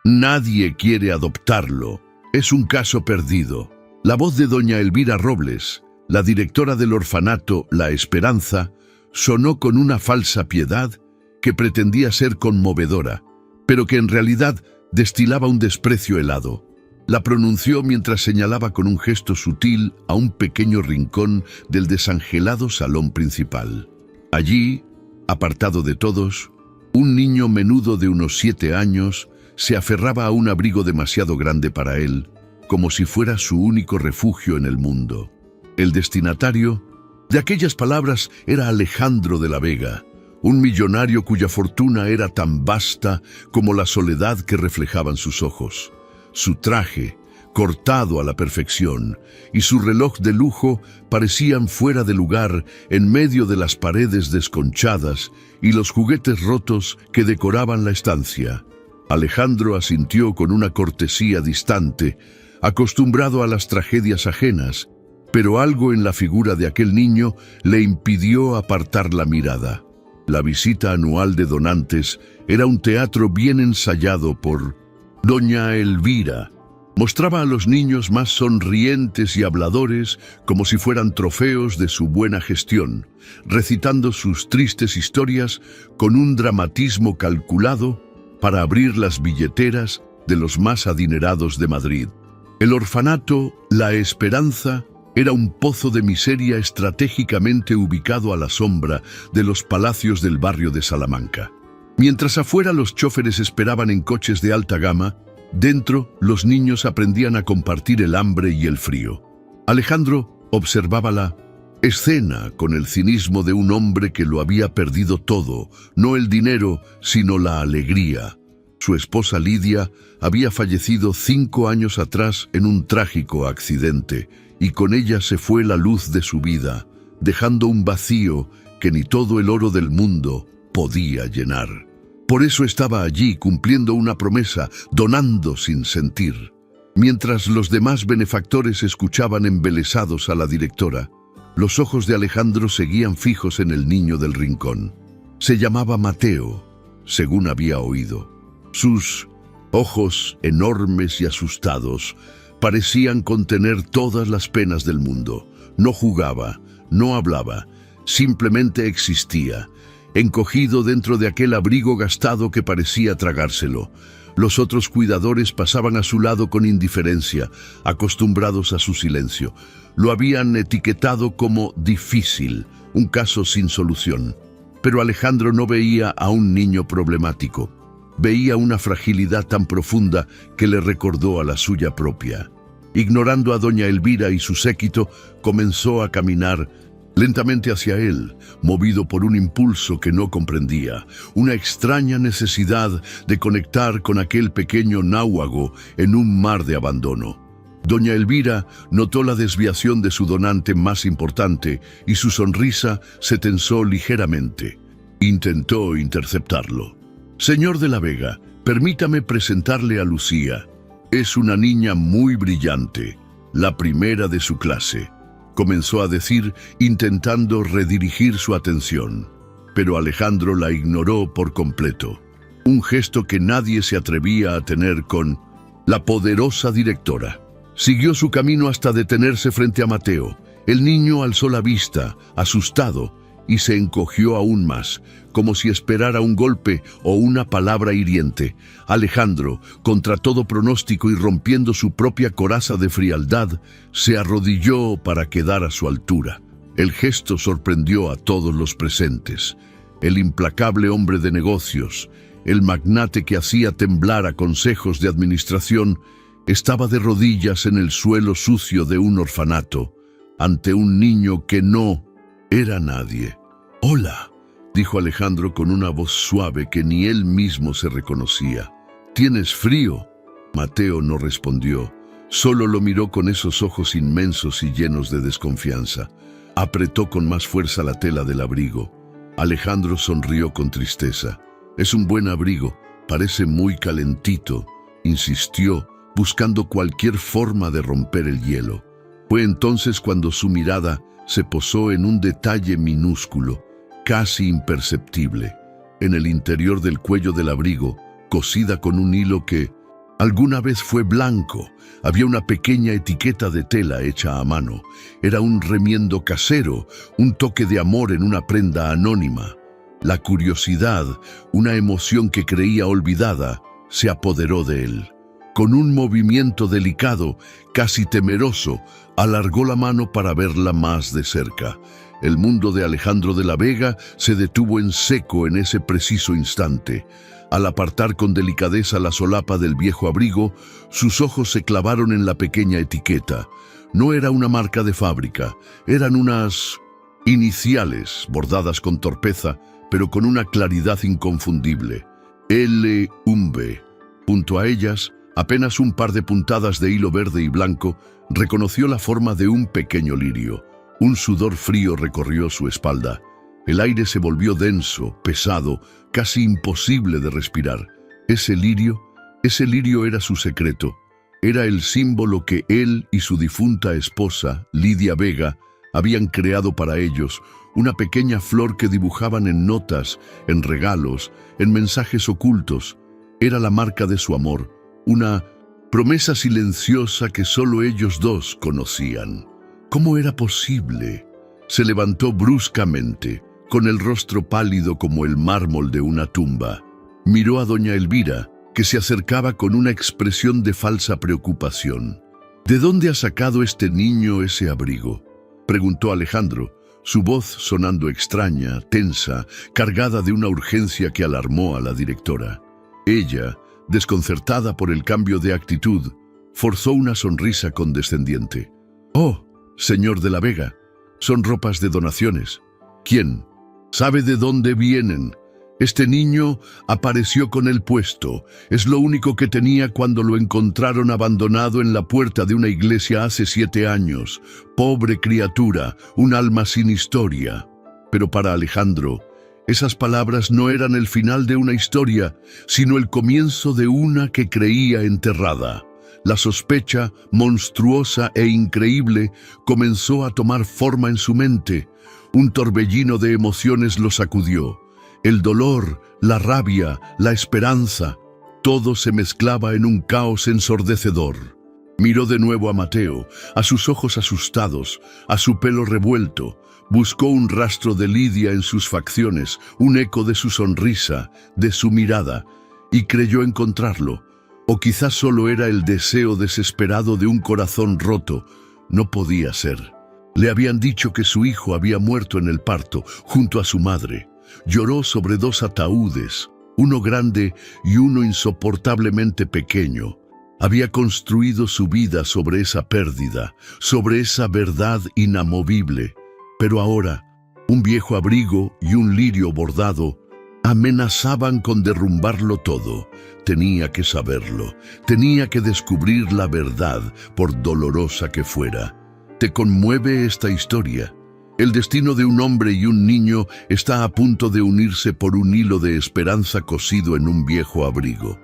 Nadie quiere adoptarlo. Es un caso perdido. La voz de doña Elvira Robles, la directora del orfanato La Esperanza, sonó con una falsa piedad que pretendía ser conmovedora, pero que en realidad destilaba un desprecio helado. La pronunció mientras señalaba con un gesto sutil a un pequeño rincón del desangelado salón principal. Allí, apartado de todos, un niño menudo de unos 7 años se aferraba a un abrigo demasiado grande para él, como si fuera su único refugio en el mundo. El destinatario de aquellas palabras era Alejandro de la Vega, un millonario cuya fortuna era tan vasta como la soledad que reflejaban sus ojos. Su traje, cortado a la perfección, y su reloj de lujo parecían fuera de lugar en medio de las paredes desconchadas y los juguetes rotos que decoraban la estancia. Alejandro asintió con una cortesía distante, acostumbrado a las tragedias ajenas, pero algo en la figura de aquel niño le impidió apartar la mirada. La visita anual de donantes era un teatro bien ensayado por doña Elvira. Mostraba a los niños más sonrientes y habladores como si fueran trofeos de su buena gestión, recitando sus tristes historias con un dramatismo calculado para abrir las billeteras de los más adinerados de Madrid. El orfanato La Esperanza era un pozo de miseria estratégicamente ubicado a la sombra de los palacios del barrio de Salamanca. Mientras afuera los chóferes esperaban en coches de alta gama, dentro los niños aprendían a compartir el hambre y el frío. Alejandro observaba la escena con el cinismo de un hombre que lo había perdido todo, no el dinero, sino la alegría. Su esposa Lidia había fallecido 5 años atrás en un trágico accidente, y con ella se fue la luz de su vida, dejando un vacío que ni todo el oro del mundo podía llenar. Por eso estaba allí cumpliendo una promesa, donando sin sentir. Mientras los demás benefactores escuchaban embelesados a la directora, los ojos de Alejandro seguían fijos en el niño del rincón. Se llamaba Mateo, según había oído. Sus ojos, enormes y asustados, parecían contener todas las penas del mundo. No jugaba, no hablaba, simplemente existía, encogido dentro de aquel abrigo gastado que parecía tragárselo. Los otros cuidadores pasaban a su lado con indiferencia, acostumbrados a su silencio. Lo habían etiquetado como difícil, un caso sin solución. Pero Alejandro no veía a un niño problemático. Veía una fragilidad tan profunda que le recordó a la suya propia. Ignorando a doña Elvira y su séquito, comenzó a caminar lentamente hacia él, movido por un impulso que no comprendía, una extraña necesidad de conectar con aquel pequeño náuago en un mar de abandono. Doña Elvira notó la desviación de su donante más importante y su sonrisa se tensó ligeramente. Intentó interceptarlo. «Señor de la Vega, permítame presentarle a Lucía. Es una niña muy brillante, la primera de su clase», comenzó a decir, intentando redirigir su atención. Pero Alejandro la ignoró por completo. Un gesto que nadie se atrevía a tener con la poderosa directora. Siguió su camino hasta detenerse frente a Mateo. El niño alzó la vista, asustado, y se encogió aún más, como si esperara un golpe o una palabra hiriente. Alejandro, contra todo pronóstico y rompiendo su propia coraza de frialdad, se arrodilló para quedar a su altura. El gesto sorprendió a todos los presentes. El implacable hombre de negocios, el magnate que hacía temblar a consejos de administración, estaba de rodillas en el suelo sucio de un orfanato, ante un niño que no era nadie. «Hola», dijo Alejandro con una voz suave que ni él mismo se reconocía. «¿Tienes frío?». Mateo no respondió, solo lo miró con esos ojos inmensos y llenos de desconfianza. Apretó con más fuerza la tela del abrigo. Alejandro sonrió con tristeza. «Es un buen abrigo, parece muy calentito», insistió, buscando cualquier forma de romper el hielo. Fue entonces cuando su mirada se posó en un detalle minúsculo, casi imperceptible, en el interior del cuello del abrigo, cosida con un hilo que Alguna vez fue blanco. Había una pequeña etiqueta de tela hecha a mano. Era un remiendo casero, un toque de amor en una prenda anónima. La curiosidad, una emoción que creía olvidada, se apoderó de él. Con un movimiento delicado, casi temeroso, alargó la mano para verla más de cerca. El mundo de Alejandro de la Vega se detuvo en seco en ese preciso instante. Al apartar con delicadeza la solapa del viejo abrigo, sus ojos se clavaron en la pequeña etiqueta. No era una marca de fábrica, eran unas iniciales bordadas con torpeza, pero con una claridad inconfundible. L. Umbe. Junto a ellas, apenas un par de puntadas de hilo verde y blanco, reconoció la forma de un pequeño lirio. Un sudor frío recorrió su espalda. El aire se volvió denso, pesado, casi imposible de respirar. Ese lirio era su secreto. Era el símbolo que él y su difunta esposa, Lidia Vega, habían creado para ellos, una pequeña flor que dibujaban en notas, en regalos, en mensajes ocultos. Era la marca de su amor, una promesa silenciosa que solo ellos dos conocían. ¿Cómo era posible? Se levantó bruscamente, con el rostro pálido como el mármol de una tumba. Miró a doña Elvira, que se acercaba con una expresión de falsa preocupación. ¿De dónde ha sacado este niño ese abrigo?, preguntó Alejandro, su voz sonando extraña, tensa, cargada de una urgencia que alarmó a la directora. Ella, desconcertada por el cambio de actitud, forzó una sonrisa condescendiente. «Oh, señor de la Vega, son ropas de donaciones. ¿Quién? ¿Sabe de dónde vienen? Este niño apareció con el puesto. Es lo único que tenía cuando lo encontraron abandonado en la puerta de una iglesia hace 7 años. Pobre criatura, un alma sin historia». Pero para Alejandro, esas palabras no eran el final de una historia, sino el comienzo de una que creía enterrada. La sospecha, monstruosa e increíble, comenzó a tomar forma en su mente. Un torbellino de emociones lo sacudió. El dolor, la rabia, la esperanza, todo se mezclaba en un caos ensordecedor. Miró de nuevo a Mateo, a sus ojos asustados, a su pelo revuelto. Buscó un rastro de Lidia en sus facciones, un eco de su sonrisa, de su mirada, y creyó encontrarlo. O quizás solo era el deseo desesperado de un corazón roto. No podía ser. Le habían dicho que su hijo había muerto en el parto, junto a su madre. Lloró sobre 2 ataúdes, uno grande y uno insoportablemente pequeño. Había construido su vida sobre esa pérdida, sobre esa verdad inamovible. Pero ahora, un viejo abrigo y un lirio bordado amenazaban con derrumbarlo todo. Tenía que saberlo, tenía que descubrir la verdad, por dolorosa que fuera. ¿Te conmueve esta historia? El destino de un hombre y un niño está a punto de unirse por un hilo de esperanza cosido en un viejo abrigo.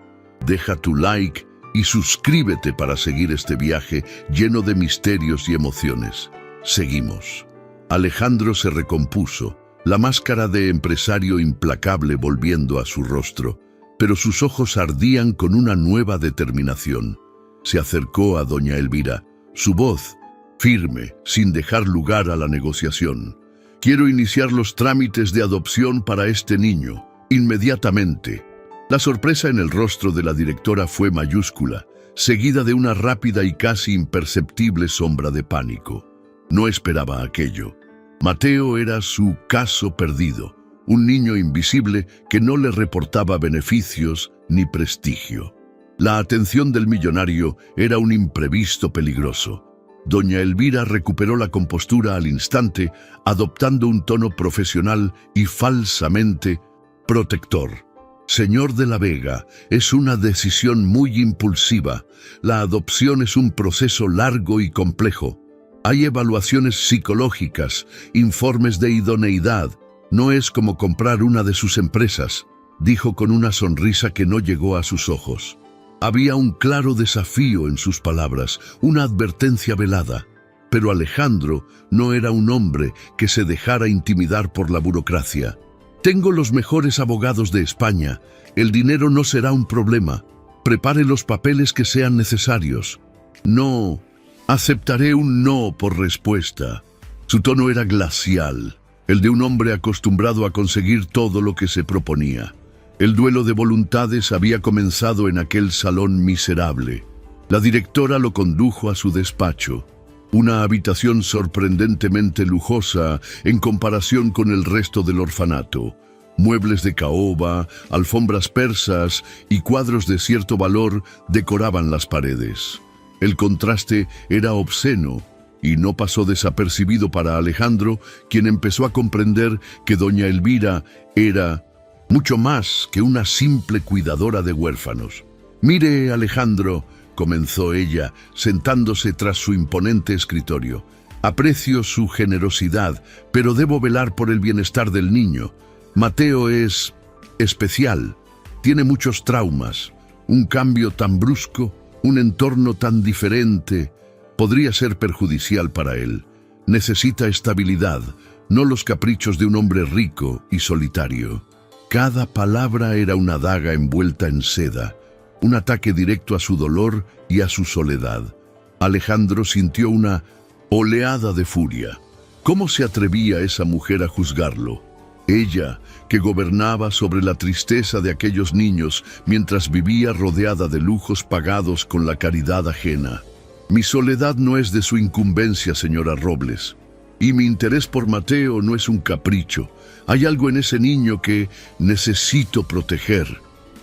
Deja tu like y suscríbete para seguir este viaje lleno de misterios y emociones. Seguimos. Alejandro se recompuso, la máscara de empresario implacable volviendo a su rostro, pero sus ojos ardían con una nueva determinación. Se acercó a doña Elvira, su voz firme, sin dejar lugar a la negociación. «Quiero iniciar los trámites de adopción para este niño, inmediatamente». La sorpresa en el rostro de la directora fue mayúscula, seguida de una rápida y casi imperceptible sombra de pánico. No esperaba aquello. Mateo era su caso perdido, un niño invisible que no le reportaba beneficios ni prestigio. La atención del millonario era un imprevisto peligroso. Doña Elvira recuperó la compostura al instante, adoptando un tono profesional y falsamente protector. «Señor de la Vega, es una decisión muy impulsiva. La adopción es un proceso largo y complejo. Hay evaluaciones psicológicas, informes de idoneidad. No es como comprar una de sus empresas», dijo con una sonrisa que no llegó a sus ojos. Había un claro desafío en sus palabras, una advertencia velada. Pero Alejandro no era un hombre que se dejara intimidar por la burocracia. «Tengo los mejores abogados de España. El dinero no será un problema. Prepare los papeles que sean necesarios. No, aceptaré un no por respuesta. Su tono era glacial, el de un hombre acostumbrado a conseguir todo lo que se proponía. El duelo de voluntades había comenzado en aquel salón miserable. La directora lo condujo a su despacho, una habitación sorprendentemente lujosa en comparación con el resto del orfanato. Muebles de caoba, alfombras persas y cuadros de cierto valor decoraban las paredes. El contraste era obsceno y no pasó desapercibido para Alejandro, quien empezó a comprender que doña Elvira era mucho más que una simple cuidadora de huérfanos. «Mire, Alejandro», comenzó ella, sentándose tras su imponente escritorio. «Aprecio su generosidad, pero debo velar por el bienestar del niño. Mateo es especial, tiene muchos traumas, un cambio tan brusco, un entorno tan diferente, podría ser perjudicial para él. Necesita estabilidad, no los caprichos de un hombre rico y solitario». Cada palabra era una daga envuelta en seda, un ataque directo a su dolor y a su soledad. Alejandro sintió una oleada de furia. ¿Cómo se atrevía esa mujer a juzgarlo? Ella, que gobernaba sobre la tristeza de aquellos niños mientras vivía rodeada de lujos pagados con la caridad ajena. «Mi soledad no es de su incumbencia, señora Robles. Y mi interés por Mateo no es un capricho. Hay algo en ese niño que necesito proteger».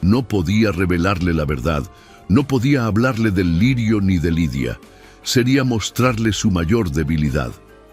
No podía revelarle la verdad, no podía hablarle del lirio ni de Lidia. Sería mostrarle su mayor debilidad.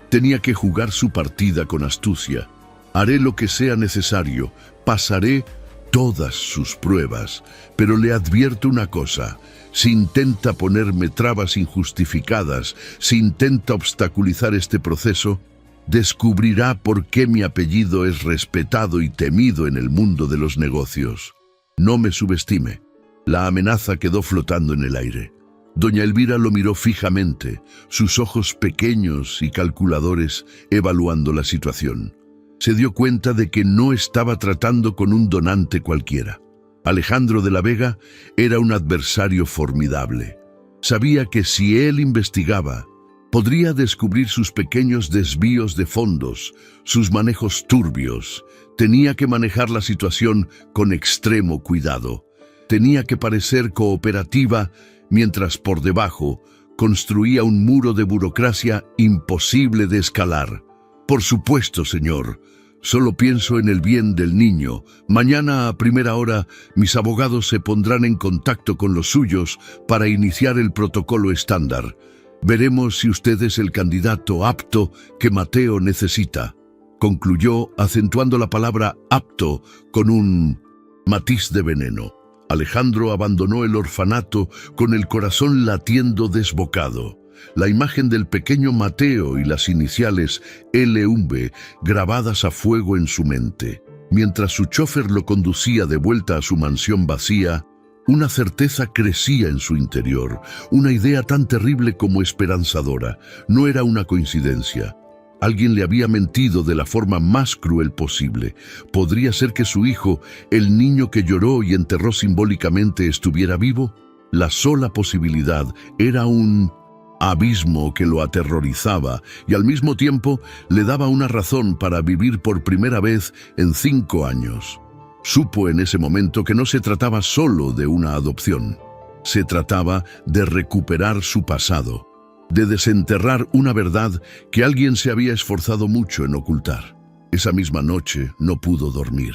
Tenía que jugar su partida con astucia. «Haré lo que sea necesario, pasaré todas sus pruebas, pero le advierto una cosa. Si intenta ponerme trabas injustificadas, si intenta obstaculizar este proceso, descubrirá por qué mi apellido es respetado y temido en el mundo de los negocios. No me subestime». La amenaza quedó flotando en el aire. Doña Elvira lo miró fijamente, sus ojos pequeños y calculadores evaluando la situación. Se dio cuenta de que no estaba tratando con un donante cualquiera. Alejandro de la Vega era un adversario formidable. Sabía que si él investigaba, podría descubrir sus pequeños desvíos de fondos, sus manejos turbios. Tenía que manejar la situación con extremo cuidado. Tenía que parecer cooperativa, mientras por debajo construía un muro de burocracia imposible de escalar. «Por supuesto, señor. Solo pienso en el bien del niño. Mañana a primera hora mis abogados se pondrán en contacto con los suyos para iniciar el protocolo estándar. Veremos si usted es el candidato apto que Mateo necesita», concluyó, acentuando la palabra apto con un matiz de veneno. Alejandro abandonó el orfanato con el corazón latiendo desbocado. La imagen del pequeño Mateo y las iniciales LV grabadas a fuego en su mente. Mientras su chofer lo conducía de vuelta a su mansión vacía, una certeza crecía en su interior, una idea tan terrible como esperanzadora. No era una coincidencia. Alguien le había mentido de la forma más cruel posible. Podría ser que su hijo, el niño que lloró y enterró simbólicamente, estuviera vivo. La sola posibilidad era un abismo que lo aterrorizaba y al mismo tiempo le daba una razón para vivir por primera vez en 5 años. Supo en ese momento que no se trataba solo de una adopción. Se trataba de recuperar su pasado, de desenterrar una verdad que alguien se había esforzado mucho en ocultar. Esa misma noche no pudo dormir.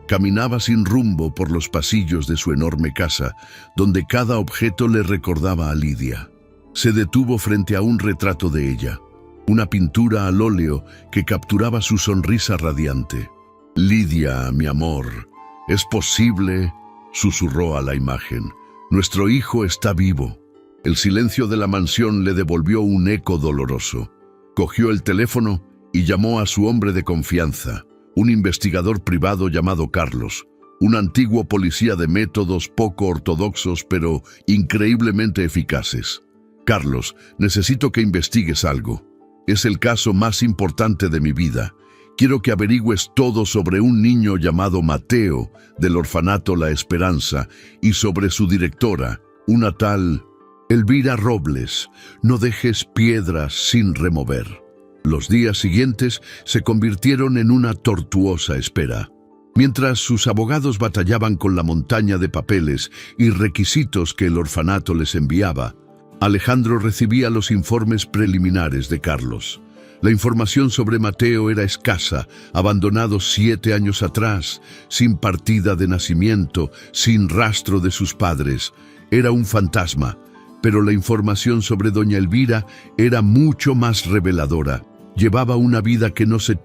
Caminaba sin rumbo por los pasillos de su enorme casa, donde cada objeto le recordaba a Lidia. Se detuvo frente a un retrato de ella, una pintura al óleo que capturaba su sonrisa radiante. «Lidia, mi amor, ¿es posible?», susurró a la imagen. «Nuestro hijo está vivo». El silencio de la mansión le devolvió un eco doloroso. Cogió el teléfono y llamó a su hombre de confianza, un investigador privado llamado Carlos, un antiguo policía de métodos poco ortodoxos pero increíblemente eficaces. «Carlos, necesito que investigues algo. Es el caso más importante de mi vida. Quiero que averigües todo sobre un niño llamado Mateo, del orfanato La Esperanza, y sobre su directora, una tal Elvira Robles. No dejes piedras sin remover. Los días siguientes se convirtieron en una tortuosa espera. Mientras sus abogados batallaban con la montaña de papeles y requisitos que el orfanato les enviaba, Alejandro recibía los informes preliminares de Carlos. La información sobre Mateo era escasa, abandonado 7 años atrás, sin partida de nacimiento, sin rastro de sus padres. Era un fantasma, pero la información sobre doña Elvira era mucho más reveladora. Llevaba una vida que no se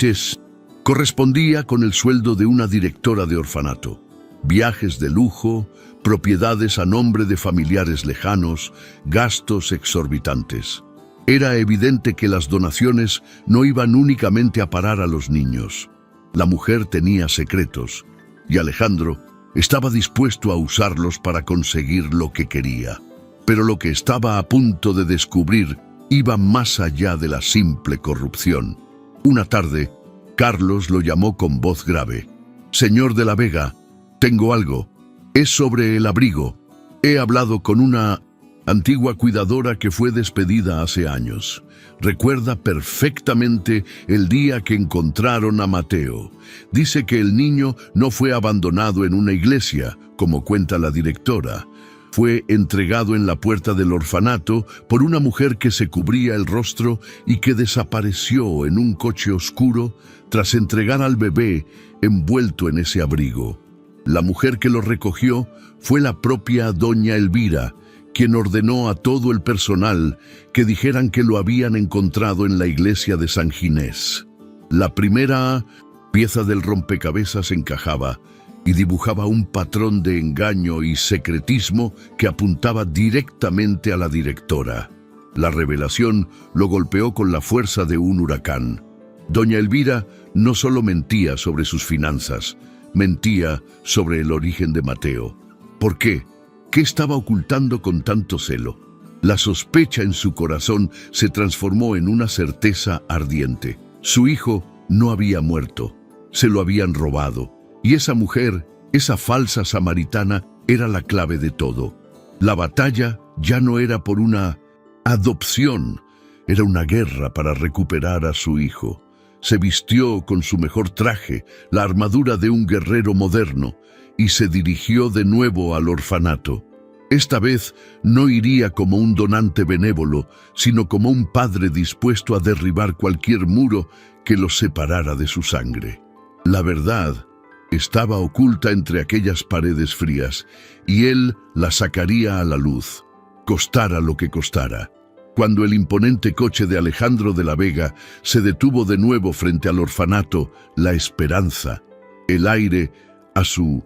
correspondía con el sueldo de una directora de orfanato. Viajes de lujo, propiedades a nombre de familiares lejanos, gastos exorbitantes. Era evidente que las donaciones no iban únicamente a parar a los niños. La mujer tenía secretos, y Alejandro estaba dispuesto a usarlos para conseguir lo que quería. Pero lo que estaba a punto de descubrir iba más allá de la simple corrupción. Una tarde, Carlos lo llamó con voz grave. «Señor de la Vega, tengo algo. Es sobre el abrigo. He hablado con una antigua cuidadora que fue despedida hace años. Recuerda perfectamente el día que encontraron a Mateo. Dice que el niño no fue abandonado en una iglesia, como cuenta la directora. Fue entregado en la puerta del orfanato por una mujer que se cubría el rostro y que desapareció en un coche oscuro tras entregar al bebé envuelto en ese abrigo. La mujer que lo recogió fue la propia doña Elvira, quien ordenó a todo el personal que dijeran que lo habían encontrado en la iglesia de San Ginés. La primera pieza del rompecabezas encajaba y dibujaba un patrón de engaño y secretismo que apuntaba directamente a la directora. La revelación lo golpeó con la fuerza de un huracán. Doña Elvira no solo mentía sobre sus finanzas, mentía sobre el origen de Mateo. ¿Por qué? ¿Qué estaba ocultando con tanto celo? La sospecha en su corazón se transformó en una certeza ardiente. Su hijo no había muerto, se lo habían robado. Y esa mujer, esa falsa samaritana, era la clave de todo. La batalla ya no era por una adopción, era una guerra para recuperar a su hijo. Se vistió con su mejor traje, la armadura de un guerrero moderno, y se dirigió de nuevo al orfanato. Esta vez no iría como un donante benévolo, sino como un padre dispuesto a derribar cualquier muro que los separara de su sangre. La verdad estaba oculta entre aquellas paredes frías, y él la sacaría a la luz, costara lo que costara. Cuando el imponente coche de Alejandro de la Vega se detuvo de nuevo frente al orfanato La Esperanza, el aire a su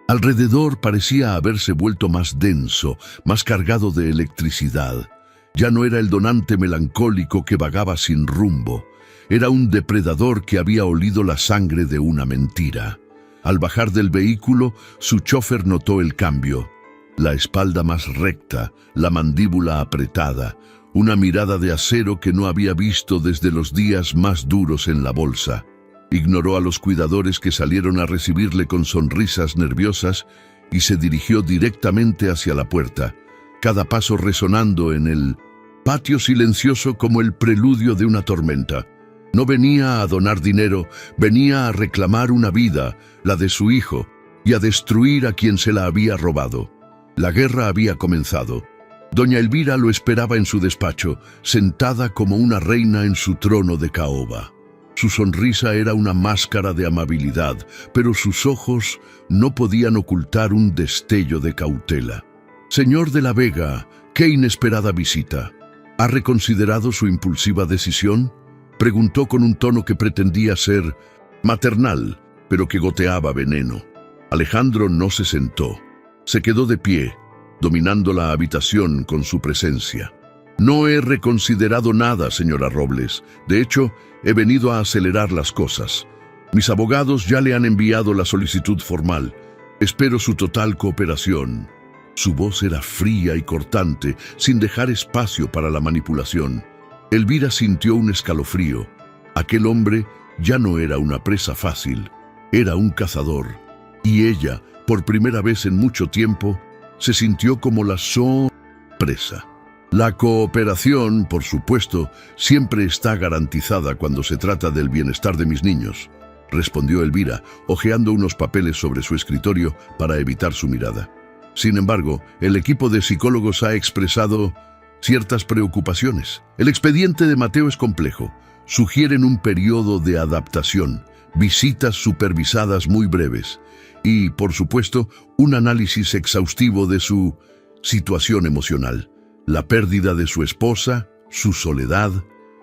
alrededor parecía haberse vuelto más denso, más cargado de electricidad. Ya no era el donante melancólico que vagaba sin rumbo, era un depredador que había olido la sangre de una mentira. Al bajar del vehículo, su chofer notó el cambio. La espalda más recta, la mandíbula apretada, una mirada de acero que no había visto desde los días más duros en la bolsa. Ignoró a los cuidadores que salieron a recibirle con sonrisas nerviosas y se dirigió directamente hacia la puerta, cada paso resonando en el patio silencioso como el preludio de una tormenta. No venía a donar dinero, venía a reclamar una vida, la de su hijo, y a destruir a quien se la había robado. La guerra había comenzado. Doña Elvira lo esperaba en su despacho, sentada como una reina en su trono de caoba. Su sonrisa era una máscara de amabilidad, pero sus ojos no podían ocultar un destello de cautela. «Señor de la Vega, qué inesperada visita. ¿Ha reconsiderado su impulsiva decisión?», preguntó con un tono que pretendía ser maternal, pero que goteaba veneno. Alejandro no se sentó. Se quedó de pie, dominando la habitación con su presencia. «No he reconsiderado nada, señora Robles. De hecho, he venido a acelerar las cosas. Mis abogados ya le han enviado la solicitud formal. Espero su total cooperación». Su voz era fría y cortante, sin dejar espacio para la manipulación. Elvira sintió un escalofrío. Aquel hombre ya no era una presa fácil, era un cazador. Y ella, por primera vez en mucho tiempo, se sintió como la sorpresa. La cooperación, por supuesto, siempre está garantizada cuando se trata del bienestar de mis niños, respondió Elvira, hojeando unos papeles sobre su escritorio para evitar su mirada. Sin embargo, el equipo de psicólogos ha expresado ciertas preocupaciones. El expediente de Mateo es complejo. Sugieren un periodo de adaptación, visitas supervisadas muy breves y, por supuesto, un análisis exhaustivo de su situación emocional. La pérdida de su esposa, su soledad,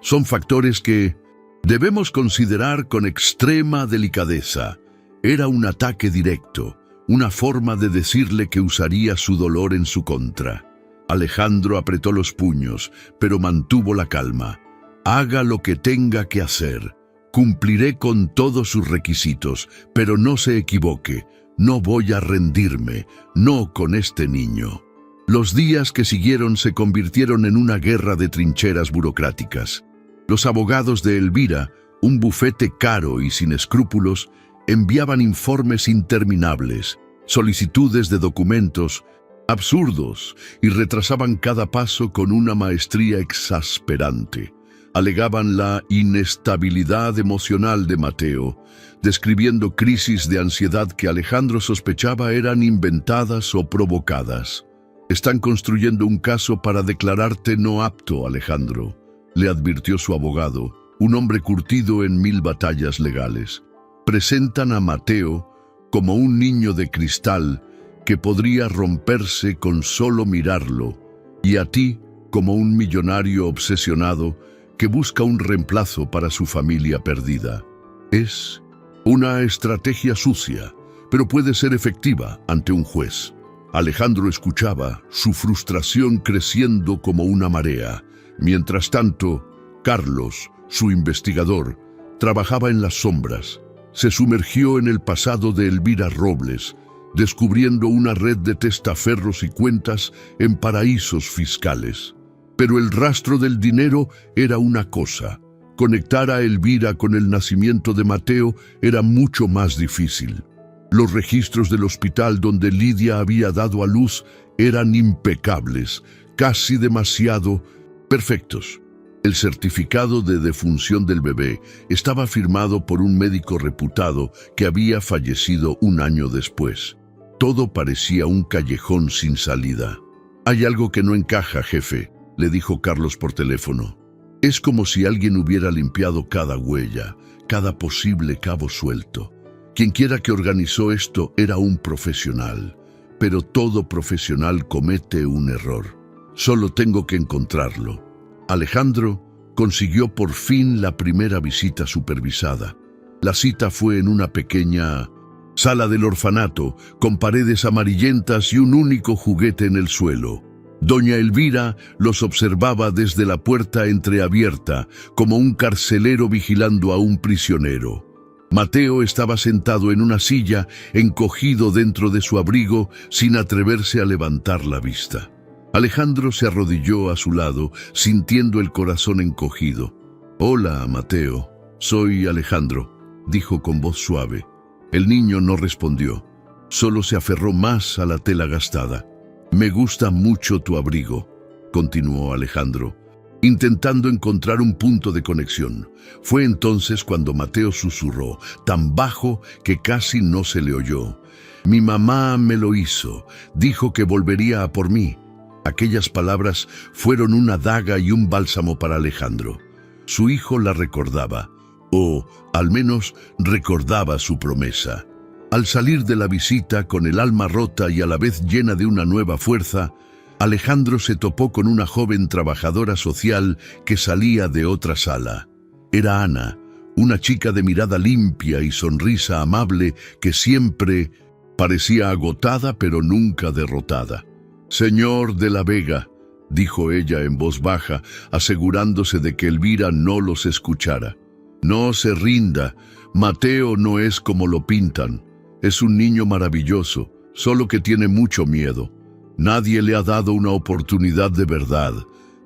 son factores que debemos considerar con extrema delicadeza. Era un ataque directo, una forma de decirle que usaría su dolor en su contra. Alejandro apretó los puños, pero mantuvo la calma. Haga lo que tenga que hacer. Cumpliré con todos sus requisitos, pero no se equivoque. No voy a rendirme, no con este niño. Los días que siguieron se convirtieron en una guerra de trincheras burocráticas. Los abogados de Elvira, un bufete caro y sin escrúpulos, enviaban informes interminables, solicitudes de documentos absurdos y retrasaban cada paso con una maestría exasperante. Alegaban la inestabilidad emocional de Mateo, describiendo crisis de ansiedad que Alejandro sospechaba eran inventadas o provocadas. Están construyendo un caso para declararte no apto, Alejandro, le advirtió su abogado, un hombre curtido en 1000 batallas legales. Presentan a Mateo como un niño de cristal que podría romperse con solo mirarlo, y a ti como un millonario obsesionado que busca un reemplazo para su familia perdida. Es una estrategia sucia, pero puede ser efectiva ante un juez. Alejandro escuchaba, su frustración creciendo como una marea. Mientras tanto, Carlos, su investigador, trabajaba en las sombras. Se sumergió en el pasado de Elvira Robles, descubriendo una red de testaferros y cuentas en paraísos fiscales. Pero el rastro del dinero era una cosa. Conectar a Elvira con el nacimiento de Mateo era mucho más difícil. Los registros del hospital donde Lidia había dado a luz eran impecables, casi demasiado perfectos. El certificado de defunción del bebé estaba firmado por un médico reputado que había fallecido un año después. Todo parecía un callejón sin salida. «Hay algo que no encaja, jefe», le dijo Carlos por teléfono. «Es como si alguien hubiera limpiado cada huella, cada posible cabo suelto. Quienquiera que organizó esto era un profesional, pero todo profesional comete un error. Solo tengo que encontrarlo». Alejandro consiguió por fin la primera visita supervisada. La cita fue en una pequeña sala del orfanato, con paredes amarillentas y un único juguete en el suelo. Doña Elvira los observaba desde la puerta entreabierta, como un carcelero vigilando a un prisionero. Mateo estaba sentado en una silla, encogido dentro de su abrigo, sin atreverse a levantar la vista. Alejandro se arrodilló a su lado, sintiendo el corazón encogido. «Hola, Mateo, soy Alejandro», dijo con voz suave. El niño no respondió, solo se aferró más a la tela gastada. «Me gusta mucho tu abrigo», continuó Alejandro, intentando encontrar un punto de conexión. Fue entonces cuando Mateo susurró, tan bajo que casi no se le oyó. «Mi mamá me lo hizo, dijo que volvería a por mí». Aquellas palabras fueron una daga y un bálsamo para Alejandro. Su hijo la recordaba, o al menos recordaba su promesa. Al salir de la visita con el alma rota y a la vez llena de una nueva fuerza, Alejandro se topó con una joven trabajadora social que salía de otra sala. Era Ana, una chica de mirada limpia y sonrisa amable que siempre parecía agotada pero nunca derrotada. «Señor de la Vega», dijo ella en voz baja, asegurándose de que Elvira no los escuchara. «No se rinda, Mateo no es como lo pintan. Es un niño maravilloso, solo que tiene mucho miedo. Nadie le ha dado una oportunidad de verdad.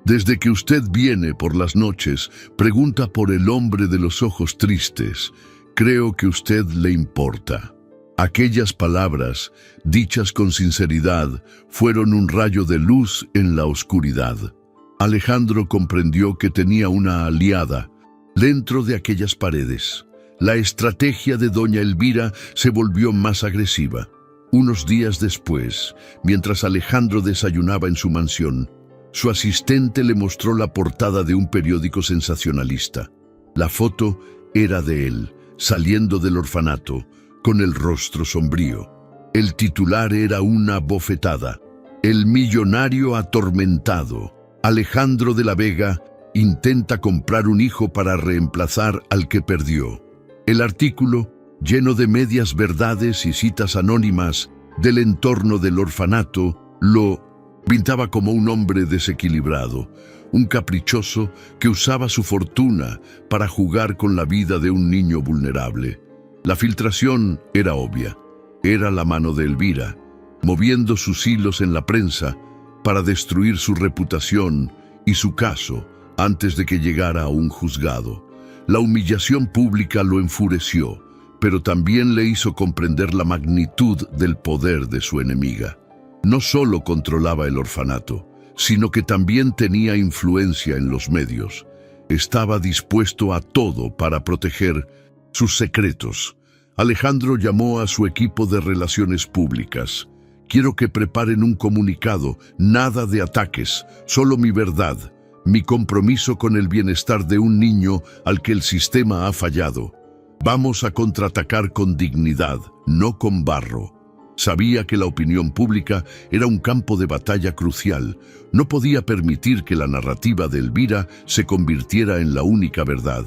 Desde que usted viene por las noches, pregunta por el hombre de los ojos tristes. Creo que usted le importa. Aquellas palabras, dichas con sinceridad, fueron un rayo de luz en la oscuridad. Alejandro comprendió que tenía una aliada dentro de aquellas paredes. La estrategia de doña Elvira se volvió más agresiva. Unos días después, mientras Alejandro desayunaba en su mansión, su asistente le mostró la portada de un periódico sensacionalista. La foto era de él, saliendo del orfanato, con el rostro sombrío. El titular era una bofetada. El millonario atormentado, Alejandro de la Vega, intenta comprar un hijo para reemplazar al que perdió. El artículo, lleno de medias verdades y citas anónimas del entorno del orfanato, lo pintaba como un hombre desequilibrado, un caprichoso que usaba su fortuna para jugar con la vida de un niño vulnerable. La filtración era obvia. Era la mano de Elvira, moviendo sus hilos en la prensa para destruir su reputación y su caso antes de que llegara a un juzgado. La humillación pública lo enfureció, pero también le hizo comprender la magnitud del poder de su enemiga. No solo controlaba el orfanato, sino que también tenía influencia en los medios. Estaba dispuesto a todo para proteger sus secretos. Alejandro llamó a su equipo de relaciones públicas. Quiero que preparen un comunicado, nada de ataques, solo mi verdad, mi compromiso con el bienestar de un niño al que el sistema ha fallado. Vamos a contraatacar con dignidad, no con barro. Sabía que la opinión pública era un campo de batalla crucial. No podía permitir que la narrativa de Elvira se convirtiera en la única verdad.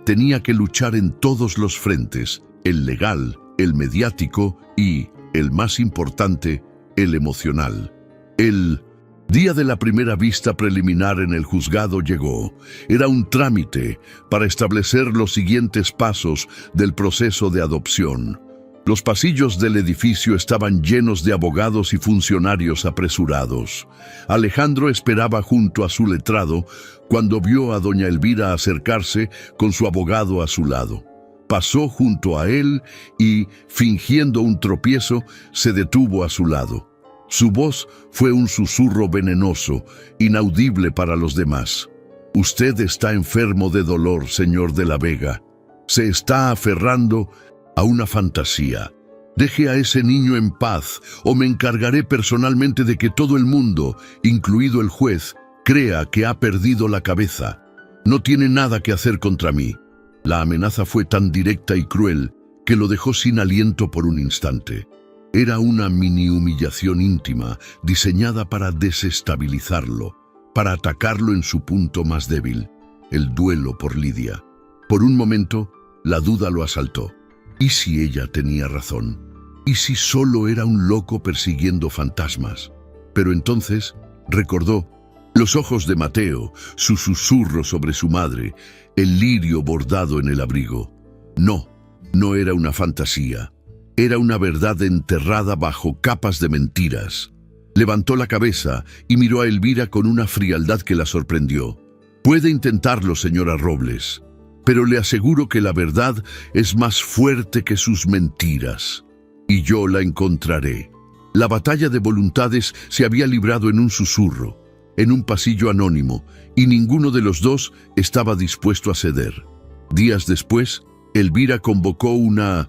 Tenía que luchar en todos los frentes, el legal, el mediático y, el más importante, el emocional. El día de la primera vista preliminar en el juzgado llegó. Era un trámite para establecer los siguientes pasos del proceso de adopción. Los pasillos del edificio estaban llenos de abogados y funcionarios apresurados. Alejandro esperaba junto a su letrado cuando vio a doña Elvira acercarse con su abogado a su lado. Pasó junto a él y, fingiendo un tropiezo, se detuvo a su lado. Su voz fue un susurro venenoso, inaudible para los demás. Usted está enfermo de dolor, señor de la Vega. Se está aferrando a una fantasía. Deje a ese niño en paz, o me encargaré personalmente de que todo el mundo, incluido el juez, crea que ha perdido la cabeza. No tiene nada que hacer contra mí. La amenaza fue tan directa y cruel que lo dejó sin aliento por un instante. Era una mini humillación íntima, diseñada para desestabilizarlo, para atacarlo en su punto más débil, el duelo por Lidia. Por un momento, la duda lo asaltó. ¿Y si ella tenía razón? ¿Y si solo era un loco persiguiendo fantasmas? Pero entonces recordó los ojos de Mateo, su susurro sobre su madre, el lirio bordado en el abrigo. No, no era una fantasía. Era una verdad enterrada bajo capas de mentiras. Levantó la cabeza y miró a Elvira con una frialdad que la sorprendió. Puede intentarlo, señora Robles, pero le aseguro que la verdad es más fuerte que sus mentiras. Y yo la encontraré. La batalla de voluntades se había librado en un susurro, en un pasillo anónimo, y ninguno de los dos estaba dispuesto a ceder. Días después, Elvira convocó una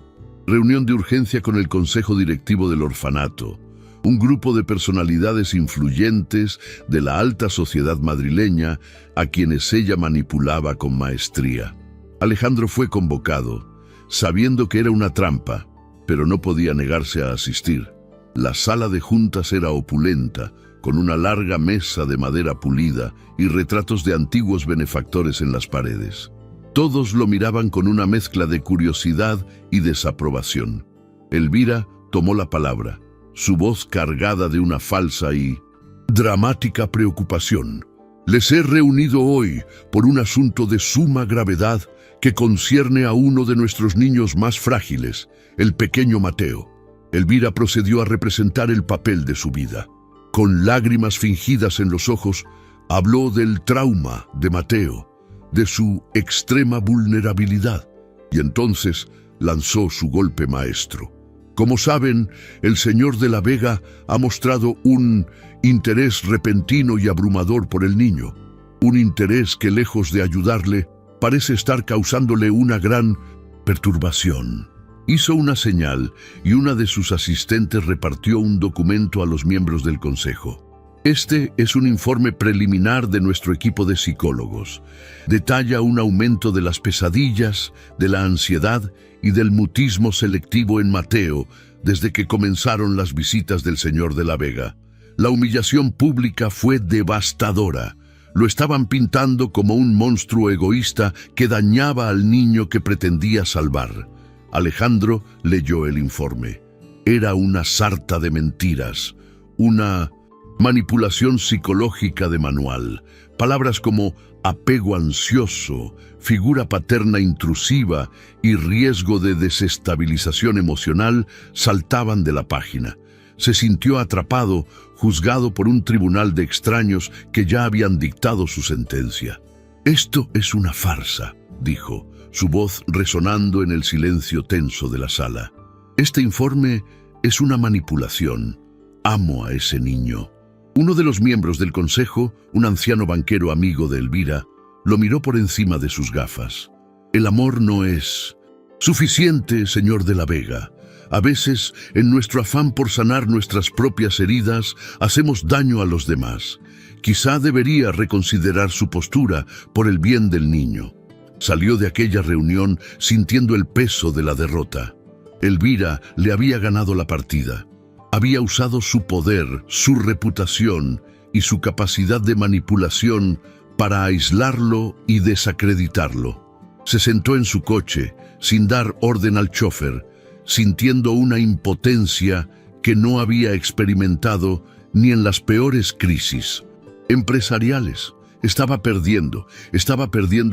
reunión de urgencia con el Consejo Directivo del Orfanato, un grupo de personalidades influyentes de la alta sociedad madrileña a quienes ella manipulaba con maestría. Alejandro fue convocado, sabiendo que era una trampa, pero no podía negarse a asistir. La sala de juntas era opulenta, con una larga mesa de madera pulida y retratos de antiguos benefactores en las paredes. Todos lo miraban con una mezcla de curiosidad y desaprobación. Elvira tomó la palabra, su voz cargada de una falsa y dramática preocupación. Les he reunido hoy por un asunto de suma gravedad que concierne a uno de nuestros niños más frágiles, el pequeño Mateo. Elvira procedió a representar el papel de su vida. Con lágrimas fingidas en los ojos, Habló del trauma de Mateo, de su extrema vulnerabilidad, y entonces lanzó su golpe maestro. Como saben, el señor de la Vega ha mostrado un interés repentino y abrumador por el niño, un interés que, lejos de ayudarle, parece estar causándole una gran perturbación. Hizo una señal y una de sus asistentes repartió un documento a los miembros del consejo. Este es un informe preliminar de nuestro equipo de psicólogos. Detalla un aumento de las pesadillas, de la ansiedad y del mutismo selectivo en Mateo desde que comenzaron las visitas del señor de la Vega. La humillación pública fue devastadora. Lo estaban pintando como un monstruo egoísta que dañaba al niño que pretendía salvar. Alejandro leyó el informe. Era una sarta de mentiras, una manipulación psicológica de manual. Palabras como apego ansioso, figura paterna intrusiva y riesgo de desestabilización emocional saltaban de la página. Se sintió atrapado, juzgado por un tribunal de extraños que ya habían dictado su sentencia. «Esto es una farsa», dijo, su voz resonando en el silencio tenso de la sala. «Este informe es una manipulación. Amo a ese niño». Uno de los miembros del consejo, un anciano banquero amigo de Elvira, lo miró por encima de sus gafas. «El amor no es suficiente, señor de la Vega. A veces, en nuestro afán por sanar nuestras propias heridas, hacemos daño a los demás. Quizá debería reconsiderar su postura por el bien del niño». Salió de aquella reunión sintiendo el peso de la derrota. Elvira le había ganado la partida. Había usado su poder, su reputación y su capacidad de manipulación para aislarlo y desacreditarlo. Se sentó en su coche, sin dar orden al chofer, sintiendo una impotencia que no había experimentado ni en las peores crisis empresariales. Estaba perdiendo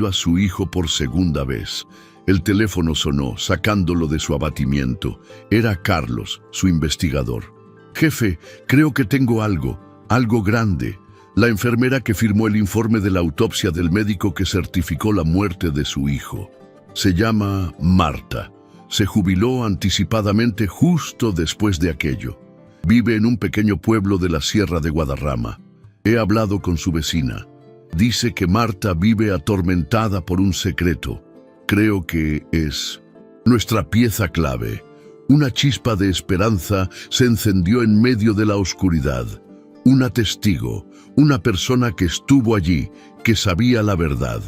a su hijo por segunda vez. El teléfono sonó, sacándolo de su abatimiento. Era Carlos, su investigador. «Jefe, creo que tengo algo grande». La enfermera que firmó el informe de la autopsia del médico que certificó la muerte de su hijo. Se llama Marta. Se jubiló anticipadamente justo después de aquello. Vive en un pequeño pueblo de la Sierra de Guadarrama. He hablado con su vecina. Dice que Marta vive atormentada por un secreto. Creo que es nuestra pieza clave. Una chispa de esperanza se encendió en medio de la oscuridad. Una testigo, una persona que estuvo allí, que sabía la verdad.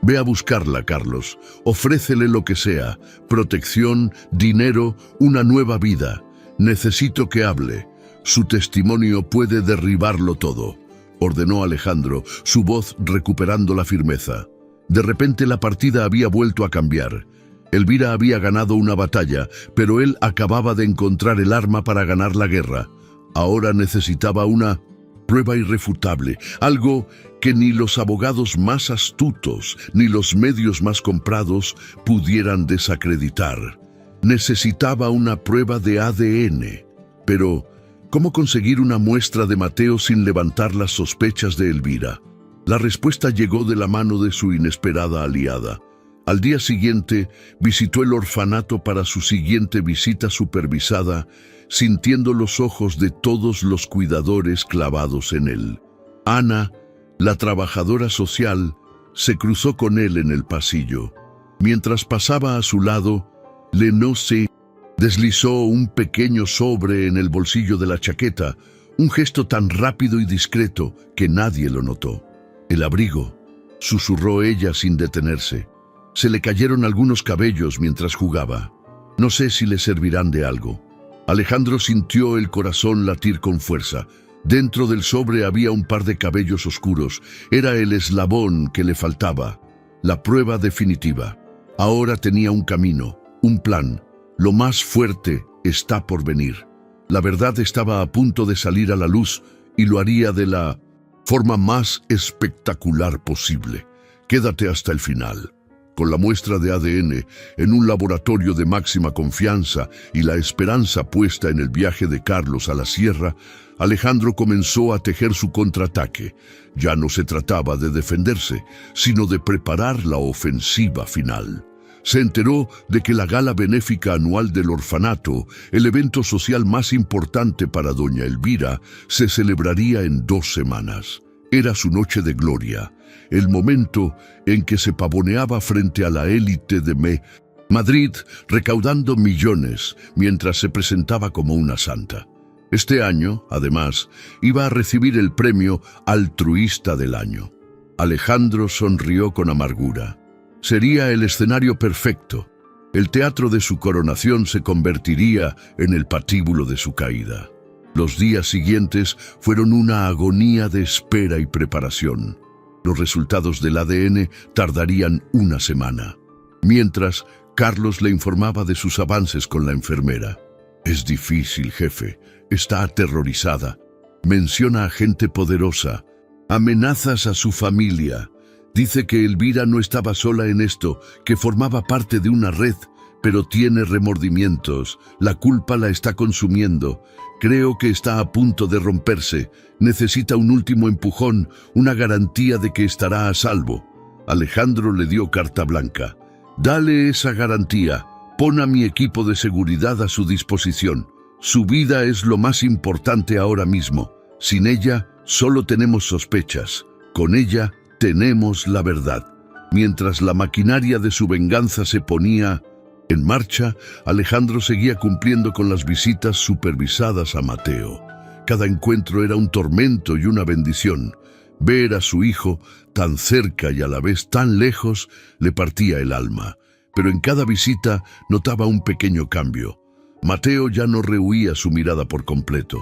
Ve a buscarla, Carlos. Ofrécele lo que sea: protección, dinero, una nueva vida. Necesito que hable. Su testimonio puede derribarlo todo», ordenó Alejandro, su voz recuperando la firmeza. De repente la partida había vuelto a cambiar. Elvira había ganado una batalla, pero él acababa de encontrar el arma para ganar la guerra. Ahora necesitaba una prueba irrefutable, algo que ni los abogados más astutos ni los medios más comprados pudieran desacreditar. Necesitaba una prueba de ADN. Pero, ¿cómo conseguir una muestra de Mateo sin levantar las sospechas de Elvira? La respuesta llegó de la mano de su inesperada aliada. Al día siguiente, visitó el orfanato para su siguiente visita supervisada, sintiendo los ojos de todos los cuidadores clavados en él. Ana, la trabajadora social, se cruzó con él en el pasillo. Mientras pasaba a su lado, Lenose deslizó un pequeño sobre en el bolsillo de la chaqueta, un gesto tan rápido y discreto que nadie lo notó. «El abrigo», susurró ella sin detenerse. Se le cayeron algunos cabellos mientras jugaba. «No sé si le servirán de algo». Alejandro sintió el corazón latir con fuerza. Dentro del sobre había un par de cabellos oscuros. Era el eslabón que le faltaba, la prueba definitiva. Ahora tenía un camino, un plan. Lo más fuerte está por venir. La verdad estaba a punto de salir a la luz y lo haría de la forma más espectacular posible. Quédate hasta el final. Con la muestra de ADN en un laboratorio de máxima confianza y la esperanza puesta en el viaje de Carlos a la sierra, Alejandro comenzó a tejer su contraataque. Ya no se trataba de defenderse, sino de preparar la ofensiva final. Se enteró de que la gala benéfica anual del orfanato, el evento social más importante para doña Elvira, se celebraría en 2 semanas. Era su noche de gloria, el momento en que se pavoneaba frente a la élite de Madrid, recaudando millones mientras se presentaba como una santa. Este año, además, iba a recibir el premio Altruista del Año. Alejandro sonrió con amargura. Sería el escenario perfecto. El teatro de su coronación se convertiría en el patíbulo de su caída. Los días siguientes fueron una agonía de espera y preparación. Los resultados del ADN tardarían 1 semana. Mientras, Carlos le informaba de sus avances con la enfermera. Es difícil, jefe. Está aterrorizada. Menciona a gente poderosa. Amenazas a su familia. Dice que Elvira no estaba sola en esto, que formaba parte de una red, pero tiene remordimientos. La culpa la está consumiendo. Creo que está a punto de romperse. Necesita un último empujón, una garantía de que estará a salvo. Alejandro le dio carta blanca. Dale esa garantía. Pon a mi equipo de seguridad a su disposición. Su vida es lo más importante ahora mismo. Sin ella, solo tenemos sospechas. Con ella, tenemos la verdad. Mientras la maquinaria de su venganza se ponía en marcha, Alejandro seguía cumpliendo con las visitas supervisadas a Mateo. Cada encuentro era un tormento y una bendición. Ver a su hijo tan cerca y a la vez tan lejos le partía el alma. Pero en cada visita notaba un pequeño cambio. Mateo ya no rehuía su mirada por completo.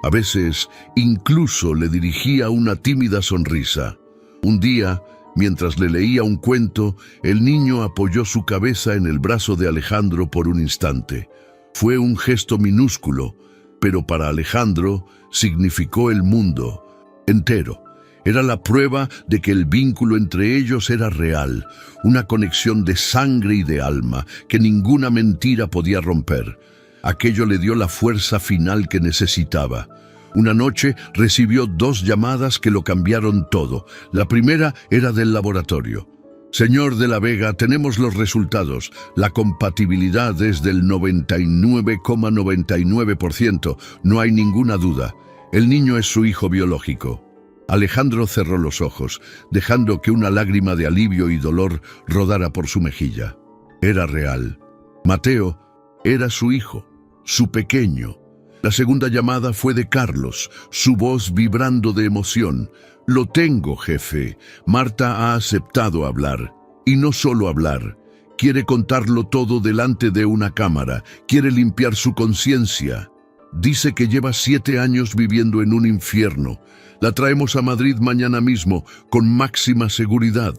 A veces incluso le dirigía una tímida sonrisa. Un día, mientras le leía un cuento, el niño apoyó su cabeza en el brazo de Alejandro por un instante. Fue un gesto minúsculo, pero para Alejandro significó el mundo entero. Era la prueba de que el vínculo entre ellos era real, una conexión de sangre y de alma que ninguna mentira podía romper. Aquello le dio la fuerza final que necesitaba. Una noche recibió 2 llamadas que lo cambiaron todo. La primera era del laboratorio. Señor de la Vega, tenemos los resultados. La compatibilidad es del 99,99%. No hay ninguna duda. El niño es su hijo biológico. Alejandro cerró los ojos, dejando que una lágrima de alivio y dolor rodara por su mejilla. Era real. Mateo era su hijo, su pequeño. La segunda llamada fue de Carlos, su voz vibrando de emoción. Lo tengo, jefe. Marta ha aceptado hablar. Y no solo hablar. Quiere contarlo todo delante de una cámara. Quiere limpiar su conciencia. Dice que lleva 7 años viviendo en un infierno. La traemos a Madrid mañana mismo, con máxima seguridad.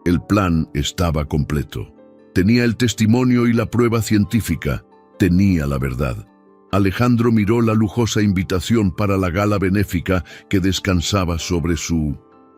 El plan estaba completo. Tenía el testimonio y la prueba científica. Tenía la verdad. Alejandro miró la lujosa invitación para la gala benéfica que descansaba sobre su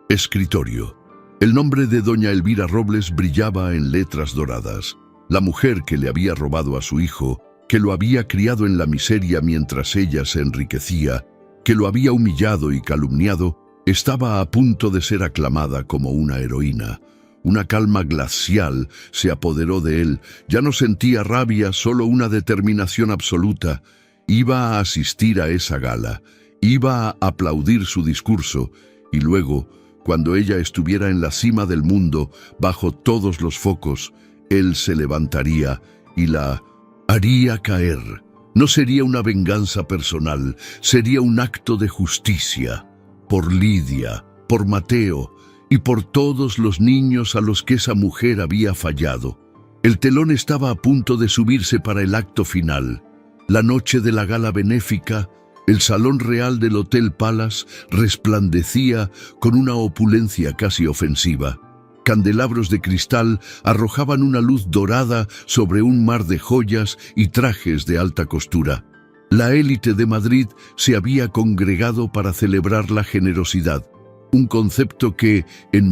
escritorio. El nombre de doña Elvira Robles brillaba en letras doradas. La mujer que le había robado a su hijo, que lo había criado en la miseria mientras ella se enriquecía, que lo había humillado y calumniado, estaba a punto de ser aclamada como una heroína. Una calma glacial se apoderó de él. Ya no sentía rabia, solo una determinación absoluta. Iba a asistir a esa gala, iba a aplaudir su discurso, y luego, cuando ella estuviera en la cima del mundo, bajo todos los focos, él se levantaría y la haría caer. No sería una venganza personal, sería un acto de justicia, por Lidia, por Mateo y por todos los niños a los que esa mujer había fallado. El telón estaba a punto de subirse para el acto final. La noche de la gala benéfica, el salón real del Hotel Palace resplandecía con una opulencia casi ofensiva. Candelabros de cristal arrojaban una luz dorada sobre un mar de joyas y trajes de alta costura. La élite de Madrid se había congregado para celebrar la generosidad, un concepto que, en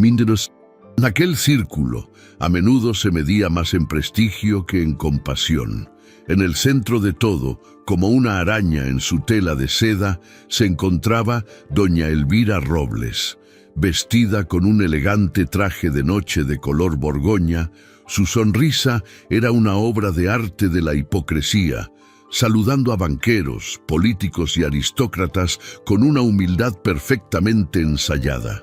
Aquel círculo a menudo se medía más en prestigio que en compasión. En el centro de todo, como una araña en su tela de seda, se encontraba doña Elvira Robles. Vestida con un elegante traje de noche de color borgoña, su sonrisa era una obra de arte de la hipocresía, saludando a banqueros, políticos y aristócratas con una humildad perfectamente ensayada.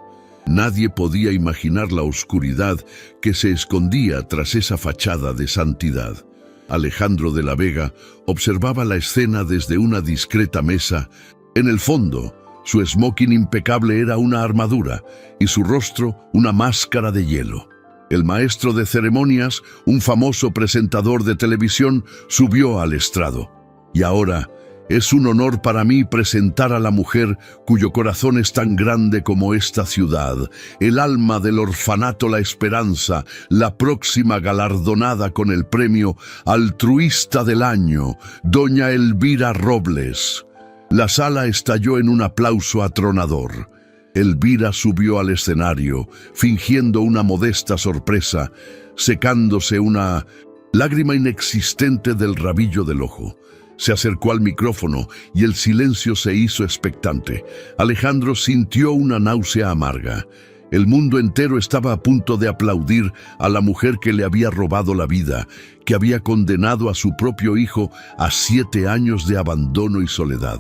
Nadie podía imaginar la oscuridad que se escondía tras esa fachada de santidad. Alejandro de la Vega observaba la escena desde una discreta mesa. En el fondo, su smoking impecable era una armadura y su rostro una máscara de hielo. El maestro de ceremonias, un famoso presentador de televisión, subió al estrado. Y ahora es un honor para mí presentar a la mujer cuyo corazón es tan grande como esta ciudad, el alma del orfanato La Esperanza, la próxima galardonada con el premio Altruista del Año, doña Elvira Robles. La sala estalló en un aplauso atronador. Elvira subió al escenario, fingiendo una modesta sorpresa, secándose una lágrima inexistente del rabillo del ojo. Se acercó al micrófono y el silencio se hizo expectante. Alejandro sintió una náusea amarga. El mundo entero estaba a punto de aplaudir a la mujer que le había robado la vida, que había condenado a su propio hijo a 7 años de abandono y soledad.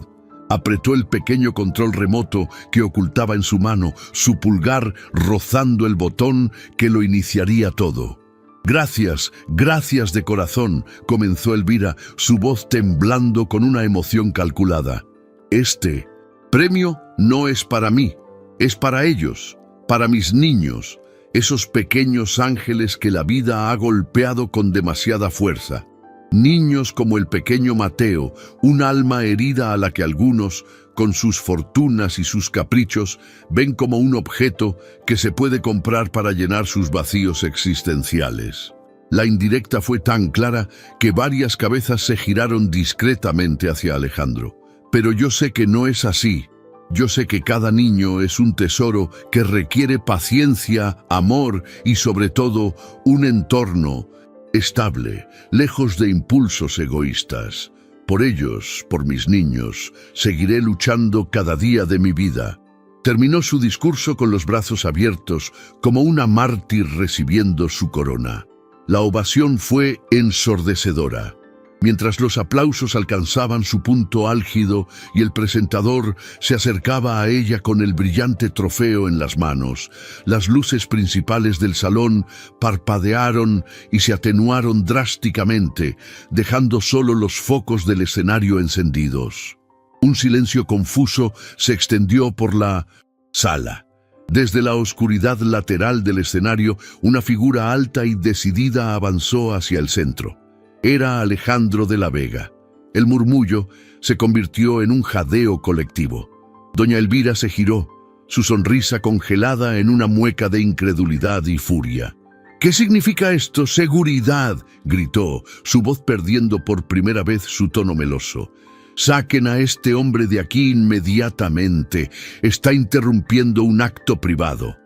Apretó el pequeño control remoto que ocultaba en su mano, su pulgar rozando el botón que lo iniciaría todo. Gracias, gracias de corazón, comenzó Elvira, su voz temblando con una emoción calculada. Este premio no es para mí, es para ellos, para mis niños, esos pequeños ángeles que la vida ha golpeado con demasiada fuerza. Niños como el pequeño Mateo, un alma herida a la que algunos, con sus fortunas y sus caprichos, ven como un objeto que se puede comprar para llenar sus vacíos existenciales. La indirecta fue tan clara que varias cabezas se giraron discretamente hacia Alejandro. Pero yo sé que no es así. Yo sé que cada niño es un tesoro que requiere paciencia, amor y sobre todo un entorno estable, lejos de impulsos egoístas. Por ellos, por mis niños, seguiré luchando cada día de mi vida. Terminó su discurso con los brazos abiertos, como una mártir recibiendo su corona. La ovación fue ensordecedora. Mientras los aplausos alcanzaban su punto álgido y el presentador se acercaba a ella con el brillante trofeo en las manos, las luces principales del salón parpadearon y se atenuaron drásticamente, dejando solo los focos del escenario encendidos. Un silencio confuso se extendió por la sala. Desde la oscuridad lateral del escenario, una figura alta y decidida avanzó hacia el centro. Era Alejandro de la Vega. El murmullo se convirtió en un jadeo colectivo. Doña Elvira se giró, su sonrisa congelada en una mueca de incredulidad y furia. «¿Qué significa esto? ¡Seguridad!», gritó, su voz perdiendo por primera vez su tono meloso. «Saquen a este hombre de aquí inmediatamente. Está interrumpiendo un acto privado».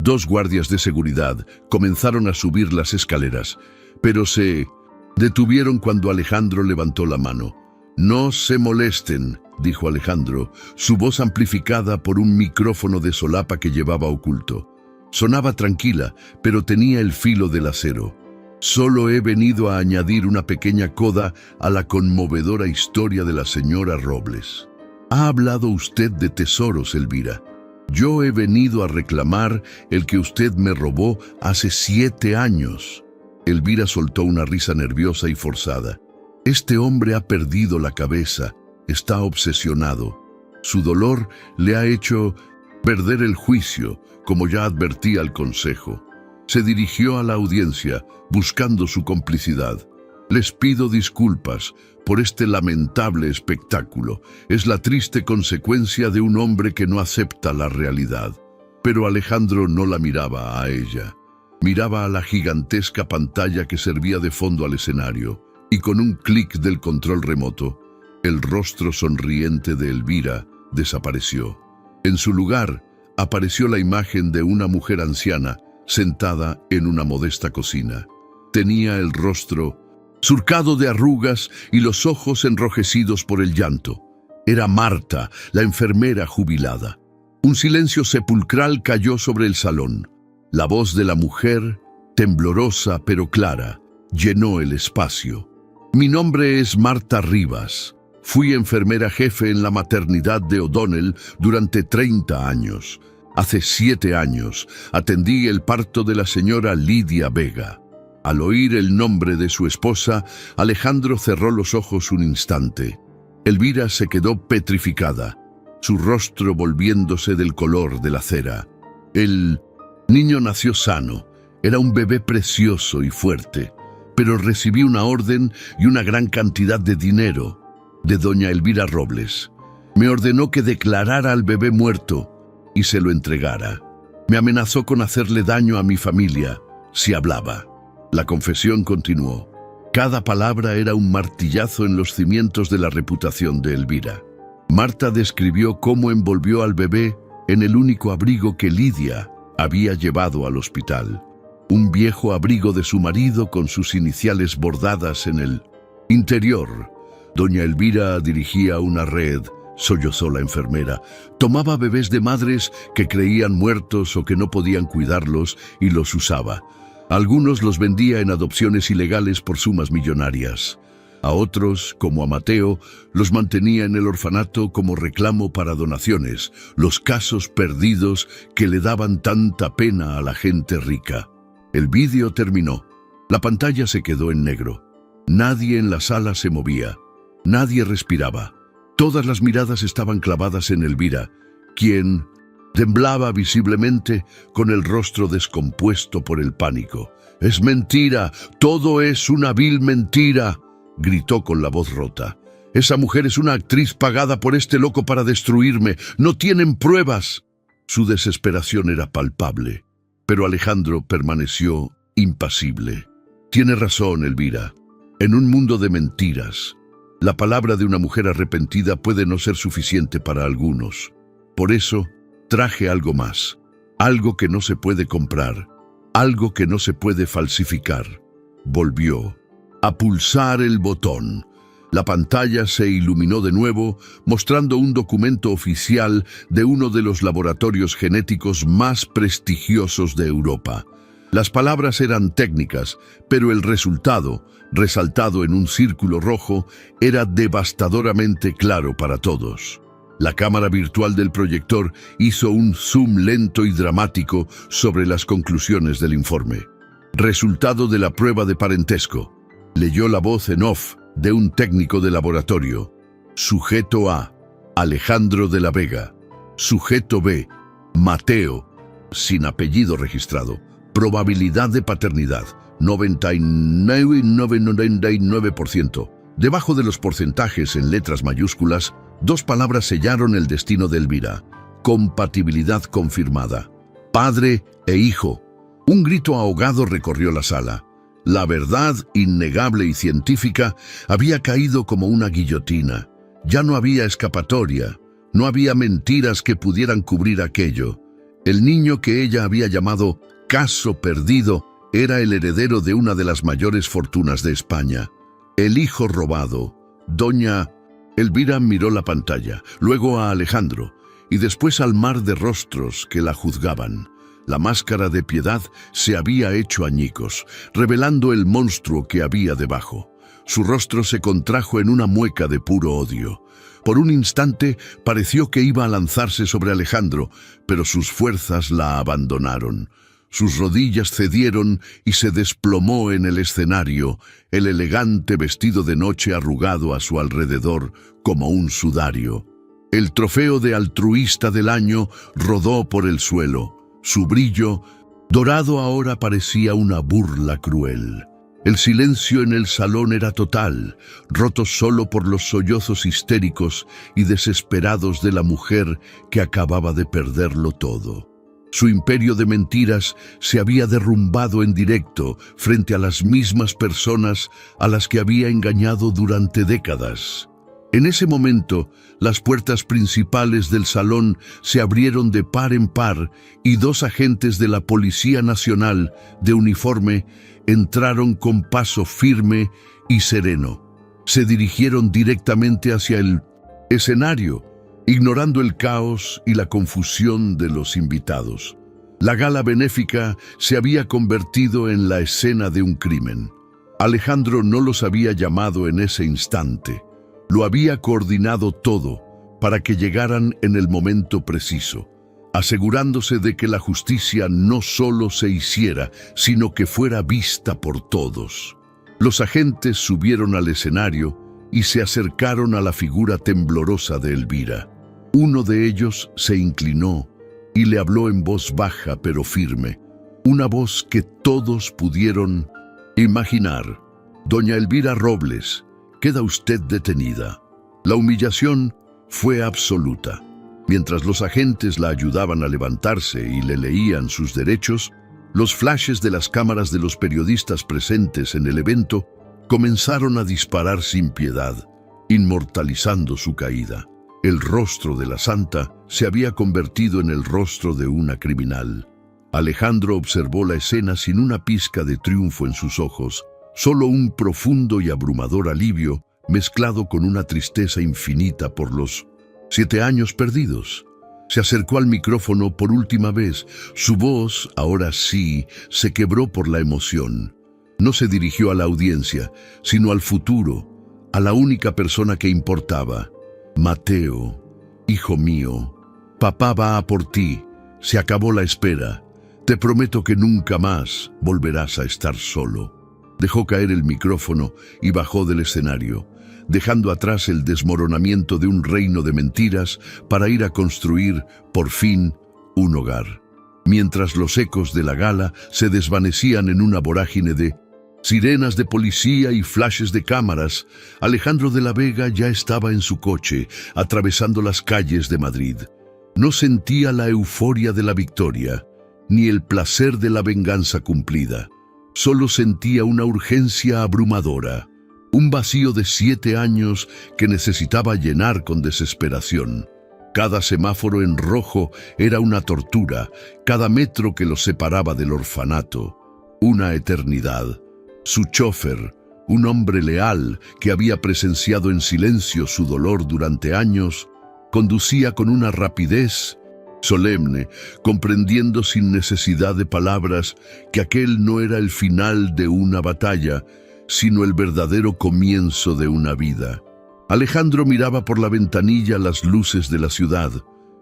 2 guardias de seguridad comenzaron a subir las escaleras, pero se detuvieron cuando Alejandro levantó la mano. «No se molesten», dijo Alejandro, su voz amplificada por un micrófono de solapa que llevaba oculto. Sonaba tranquila, pero tenía el filo del acero. «Solo he venido a añadir una pequeña coda a la conmovedora historia de la señora Robles. Ha hablado usted de tesoros, Elvira. Yo he venido a reclamar el que usted me robó hace 7 años». Elvira soltó una risa nerviosa y forzada. «Este hombre ha perdido la cabeza, está obsesionado. Su dolor le ha hecho perder el juicio, como ya advertía el consejo». Se dirigió a la audiencia, buscando su complicidad. «Les pido disculpas por este lamentable espectáculo. Es la triste consecuencia de un hombre que no acepta la realidad». Pero Alejandro no la miraba a ella. Miraba a la gigantesca pantalla que servía de fondo al escenario, y con un clic del control remoto, el rostro sonriente de Elvira desapareció. En su lugar, apareció la imagen de una mujer anciana, sentada en una modesta cocina. Tenía el rostro surcado de arrugas y los ojos enrojecidos por el llanto. Era Marta, la enfermera jubilada. Un silencio sepulcral cayó sobre el salón. La voz de la mujer, temblorosa pero clara, llenó el espacio. Mi nombre es Marta Rivas. Fui enfermera jefe en la maternidad de O'Donnell durante 30 años. Hace 7 años atendí el parto de la señora Lidia Vega. Al oír el nombre de su esposa, Alejandro cerró los ojos un instante. Elvira se quedó petrificada, su rostro volviéndose del color de la cera. El niño nació sano, era un bebé precioso y fuerte, pero recibí una orden y una gran cantidad de dinero de doña Elvira Robles. Me ordenó que declarara al bebé muerto y se lo entregara. Me amenazó con hacerle daño a mi familia si hablaba. La confesión continuó. Cada palabra era un martillazo en los cimientos de la reputación de Elvira. Marta describió cómo envolvió al bebé en el único abrigo que Lidia había llevado al hospital. Un viejo abrigo de su marido con sus iniciales bordadas en el interior. Doña Elvira dirigía una red, sollozó la enfermera. Tomaba bebés de madres que creían muertos o que no podían cuidarlos y los usaba. Algunos los vendía en adopciones ilegales por sumas millonarias. A otros, como a Mateo, los mantenía en el orfanato como reclamo para donaciones, los casos perdidos que le daban tanta pena a la gente rica. El vídeo terminó. La pantalla se quedó en negro. Nadie en la sala se movía. Nadie respiraba. Todas las miradas estaban clavadas en Elvira, quien temblaba visiblemente con el rostro descompuesto por el pánico. «Es mentira, todo es una vil mentira», gritó con la voz rota. «Esa mujer es una actriz pagada por este loco para destruirme. No tienen pruebas». Su desesperación era palpable, pero Alejandro permaneció impasible. «Tiene razón, Elvira. En un mundo de mentiras, la palabra de una mujer arrepentida puede no ser suficiente para algunos. Por eso, traje algo más, algo que no se puede comprar, algo que no se puede falsificar». Volvió a pulsar el botón. La pantalla se iluminó de nuevo, mostrando un documento oficial de uno de los laboratorios genéticos más prestigiosos de Europa. Las palabras eran técnicas, pero el resultado, resaltado en un círculo rojo, era devastadoramente claro para todos. La cámara virtual del proyector hizo un zoom lento y dramático sobre las conclusiones del informe. Resultado de la prueba de parentesco. Leyó la voz en off de un técnico de laboratorio. Sujeto A, Alejandro de la Vega. Sujeto B, Mateo, sin apellido registrado. Probabilidad de paternidad, 99,99%. Debajo de los porcentajes en letras mayúsculas, 2 palabras sellaron el destino de Elvira. Compatibilidad confirmada. Padre e hijo. Un grito ahogado recorrió la sala. La verdad, innegable y científica, había caído como una guillotina. Ya no había escapatoria. No había mentiras que pudieran cubrir aquello. El niño que ella había llamado caso perdido era el heredero de una de las mayores fortunas de España. El hijo robado. Doña Elvira miró la pantalla, luego a Alejandro, y después al mar de rostros que la juzgaban. La máscara de piedad se había hecho añicos, revelando el monstruo que había debajo. Su rostro se contrajo en una mueca de puro odio. Por un instante pareció que iba a lanzarse sobre Alejandro, pero sus fuerzas la abandonaron. Sus rodillas cedieron y se desplomó en el escenario, el elegante vestido de noche arrugado a su alrededor como un sudario. El trofeo de altruista del año rodó por el suelo. Su brillo, dorado ahora, parecía una burla cruel. El silencio en el salón era total, roto solo por los sollozos histéricos y desesperados de la mujer que acababa de perderlo todo. Su imperio de mentiras se había derrumbado en directo frente a las mismas personas a las que había engañado durante décadas. En ese momento, las puertas principales del salón se abrieron de par en par y dos agentes de la Policía Nacional de uniforme entraron con paso firme y sereno. Se dirigieron directamente hacia el escenario, ignorando el caos y la confusión de los invitados. La gala benéfica se había convertido en la escena de un crimen. Alejandro no los había llamado en ese instante. Lo había coordinado todo para que llegaran en el momento preciso, asegurándose de que la justicia no solo se hiciera, sino que fuera vista por todos. Los agentes subieron al escenario y se acercaron a la figura temblorosa de Elvira. Uno de ellos se inclinó y le habló en voz baja pero firme, una voz que todos pudieron imaginar. «Doña Elvira Robles, queda usted detenida». La humillación fue absoluta. Mientras los agentes la ayudaban a levantarse y le leían sus derechos, los flashes de las cámaras de los periodistas presentes en el evento comenzaron a disparar sin piedad, inmortalizando su caída. El rostro de la santa se había convertido en el rostro de una criminal. Alejandro observó la escena sin una pizca de triunfo en sus ojos, solo un profundo y abrumador alivio mezclado con una tristeza infinita por los 7 años perdidos. Se acercó al micrófono por última vez. Su voz, ahora sí, se quebró por la emoción. No se dirigió a la audiencia, sino al futuro, a la única persona que importaba. «Mateo, hijo mío, papá va a por ti. Se acabó la espera. Te prometo que nunca más volverás a estar solo». Dejó caer el micrófono y bajó del escenario, dejando atrás el desmoronamiento de un reino de mentiras para ir a construir, por fin, un hogar. Mientras los ecos de la gala se desvanecían en una vorágine de sirenas de policía y flashes de cámaras, Alejandro de la Vega ya estaba en su coche, atravesando las calles de Madrid. No sentía la euforia de la victoria, ni el placer de la venganza cumplida. Solo sentía una urgencia abrumadora, un vacío de 7 años que necesitaba llenar con desesperación. Cada semáforo en rojo era una tortura, cada metro que los separaba del orfanato, una eternidad. Su chofer, un hombre leal que había presenciado en silencio su dolor durante años, conducía con una rapidez solemne, comprendiendo sin necesidad de palabras que aquel no era el final de una batalla, sino el verdadero comienzo de una vida. Alejandro miraba por la ventanilla las luces de la ciudad,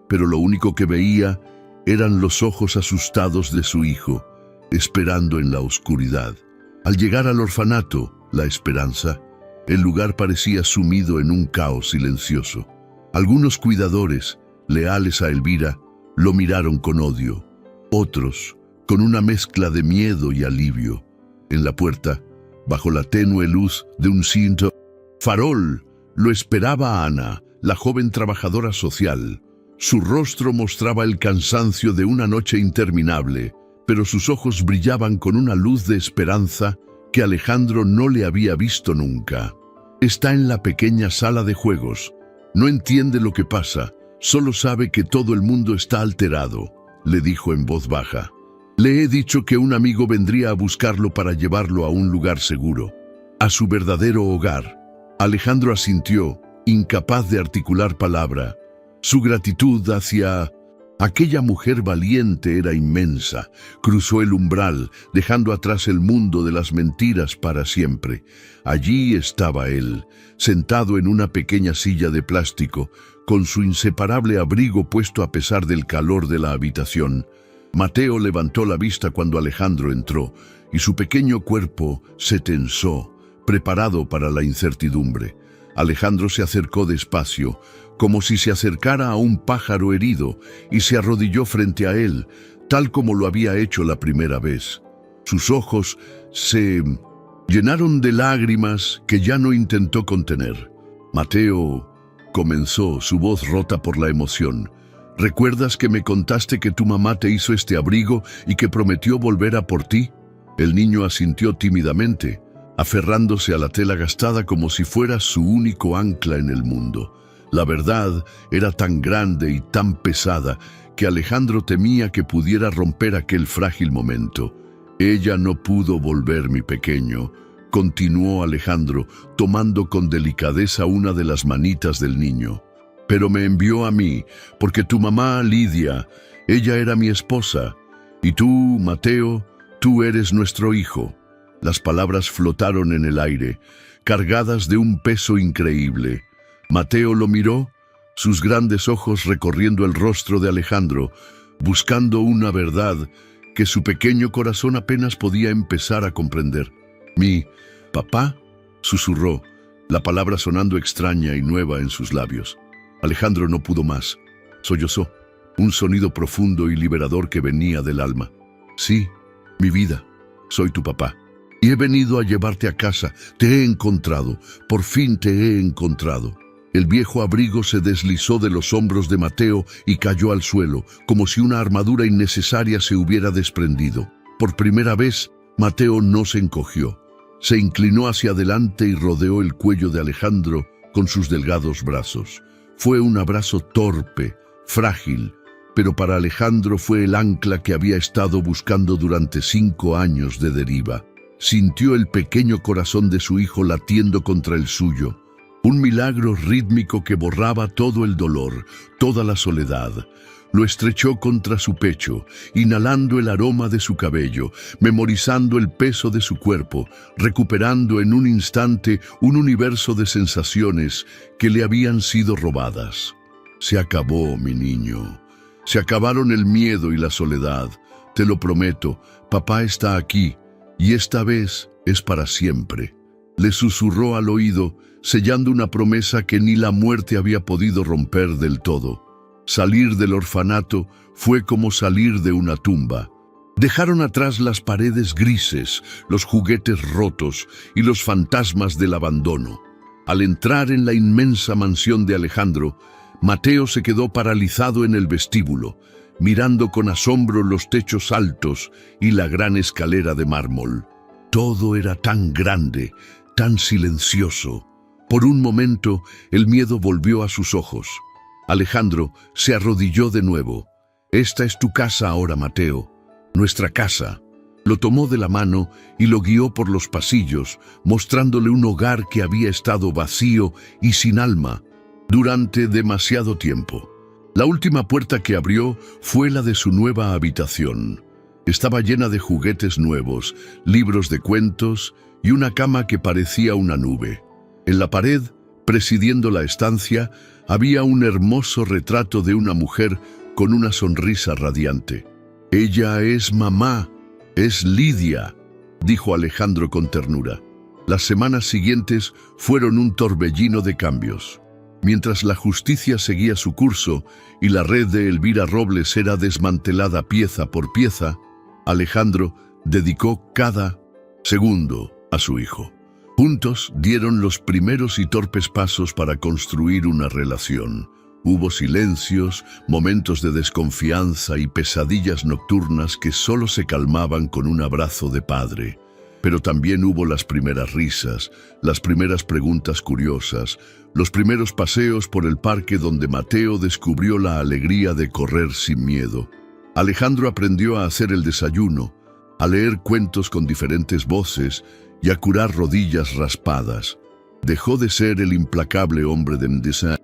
pero lo único que veía eran los ojos asustados de su hijo, esperando en la oscuridad. Al llegar al orfanato, La Esperanza, el lugar parecía sumido en un caos silencioso. Algunos cuidadores, leales a Elvira, lo miraron con odio. Otros, con una mezcla de miedo y alivio. En la puerta, bajo la tenue luz de un cinto farol, lo esperaba Ana, la joven trabajadora social. Su rostro mostraba el cansancio de una noche interminable, pero sus ojos brillaban con una luz de esperanza que Alejandro no le había visto nunca. Está en la pequeña sala de juegos. No entiende lo que pasa, solo sabe que todo el mundo está alterado, le dijo en voz baja. Le he dicho que un amigo vendría a buscarlo para llevarlo a un lugar seguro, a su verdadero hogar. Alejandro asintió, incapaz de articular palabra. Su gratitud hacia aquella mujer valiente era inmensa. Cruzó el umbral, dejando atrás el mundo de las mentiras para siempre. Allí estaba él, sentado en una pequeña silla de plástico, con su inseparable abrigo puesto a pesar del calor de la habitación. Mateo levantó la vista cuando Alejandro entró, y su pequeño cuerpo se tensó, preparado para la incertidumbre. Alejandro se acercó despacio, como si se acercara a un pájaro herido, y se arrodilló frente a él, tal como lo había hecho la primera vez. Sus ojos se llenaron de lágrimas que ya no intentó contener. «Mateo», comenzó, su voz rota por la emoción, «¿recuerdas que me contaste que tu mamá te hizo este abrigo y que prometió volver a por ti?» El niño asintió tímidamente. aferrándose a la tela gastada como si fuera su único ancla en el mundo. La verdad era tan grande y tan pesada que Alejandro temía que pudiera romper aquel frágil momento. «Ella no pudo volver, mi pequeño», continuó Alejandro, tomando con delicadeza una de las manitas del niño. «Pero me envió a mí, porque tu mamá, Lidia, ella era mi esposa, y tú, Mateo, tú eres nuestro hijo». Las palabras flotaron en el aire, cargadas de un peso increíble. Mateo lo miró, sus grandes ojos recorriendo el rostro de Alejandro, buscando una verdad que su pequeño corazón apenas podía empezar a comprender. «¿Mi papá?», susurró, la palabra sonando extraña y nueva en sus labios. Alejandro no pudo más. Sollozó, un sonido profundo y liberador que venía del alma. «Sí, mi vida, soy tu papá. Y he venido a llevarte a casa. Te he encontrado. Por fin te he encontrado». El viejo abrigo se deslizó de los hombros de Mateo y cayó al suelo, como si una armadura innecesaria se hubiera desprendido. Por primera vez, Mateo no se encogió. Se inclinó hacia adelante y rodeó el cuello de Alejandro con sus delgados brazos. Fue un abrazo torpe, frágil, pero para Alejandro fue el ancla que había estado buscando durante 5 años de deriva. Sintió el pequeño corazón de su hijo latiendo contra el suyo. Un milagro rítmico que borraba todo el dolor, toda la soledad. Lo estrechó contra su pecho, inhalando el aroma de su cabello, memorizando el peso de su cuerpo, recuperando en un instante un universo de sensaciones que le habían sido robadas. «Se acabó, mi niño. Se acabaron el miedo y la soledad. Te lo prometo, papá está aquí, y esta vez es para siempre», le susurró al oído, sellando una promesa que ni la muerte había podido romper del todo. Salir del orfanato fue como salir de una tumba. Dejaron atrás las paredes grises, los juguetes rotos y los fantasmas del abandono. Al entrar en la inmensa mansión de Alejandro, Mateo se quedó paralizado en el vestíbulo, mirando con asombro los techos altos y la gran escalera de mármol. Todo era tan grande, tan silencioso. Por un momento, el miedo volvió a sus ojos. Alejandro se arrodilló de nuevo. «Esta es tu casa ahora, Mateo, nuestra casa». Lo tomó de la mano y lo guió por los pasillos, mostrándole un hogar que había estado vacío y sin alma durante demasiado tiempo. La última puerta que abrió fue la de su nueva habitación. Estaba llena de juguetes nuevos, libros de cuentos y una cama que parecía una nube. En la pared, presidiendo la estancia, había un hermoso retrato de una mujer con una sonrisa radiante. «Ella es mamá, es Lidia», dijo Alejandro con ternura. Las semanas siguientes fueron un torbellino de cambios. Mientras la justicia seguía su curso y la red de Elvira Robles era desmantelada pieza por pieza, Alejandro dedicó cada segundo a su hijo. Juntos dieron los primeros y torpes pasos para construir una relación. Hubo silencios, momentos de desconfianza y pesadillas nocturnas que solo se calmaban con un abrazo de padre. Pero también hubo las primeras risas, las primeras preguntas curiosas, los primeros paseos por el parque donde Mateo descubrió la alegría de correr sin miedo. Alejandro aprendió a hacer el desayuno, a leer cuentos con diferentes voces y a curar rodillas raspadas. Dejó de ser el implacable hombre de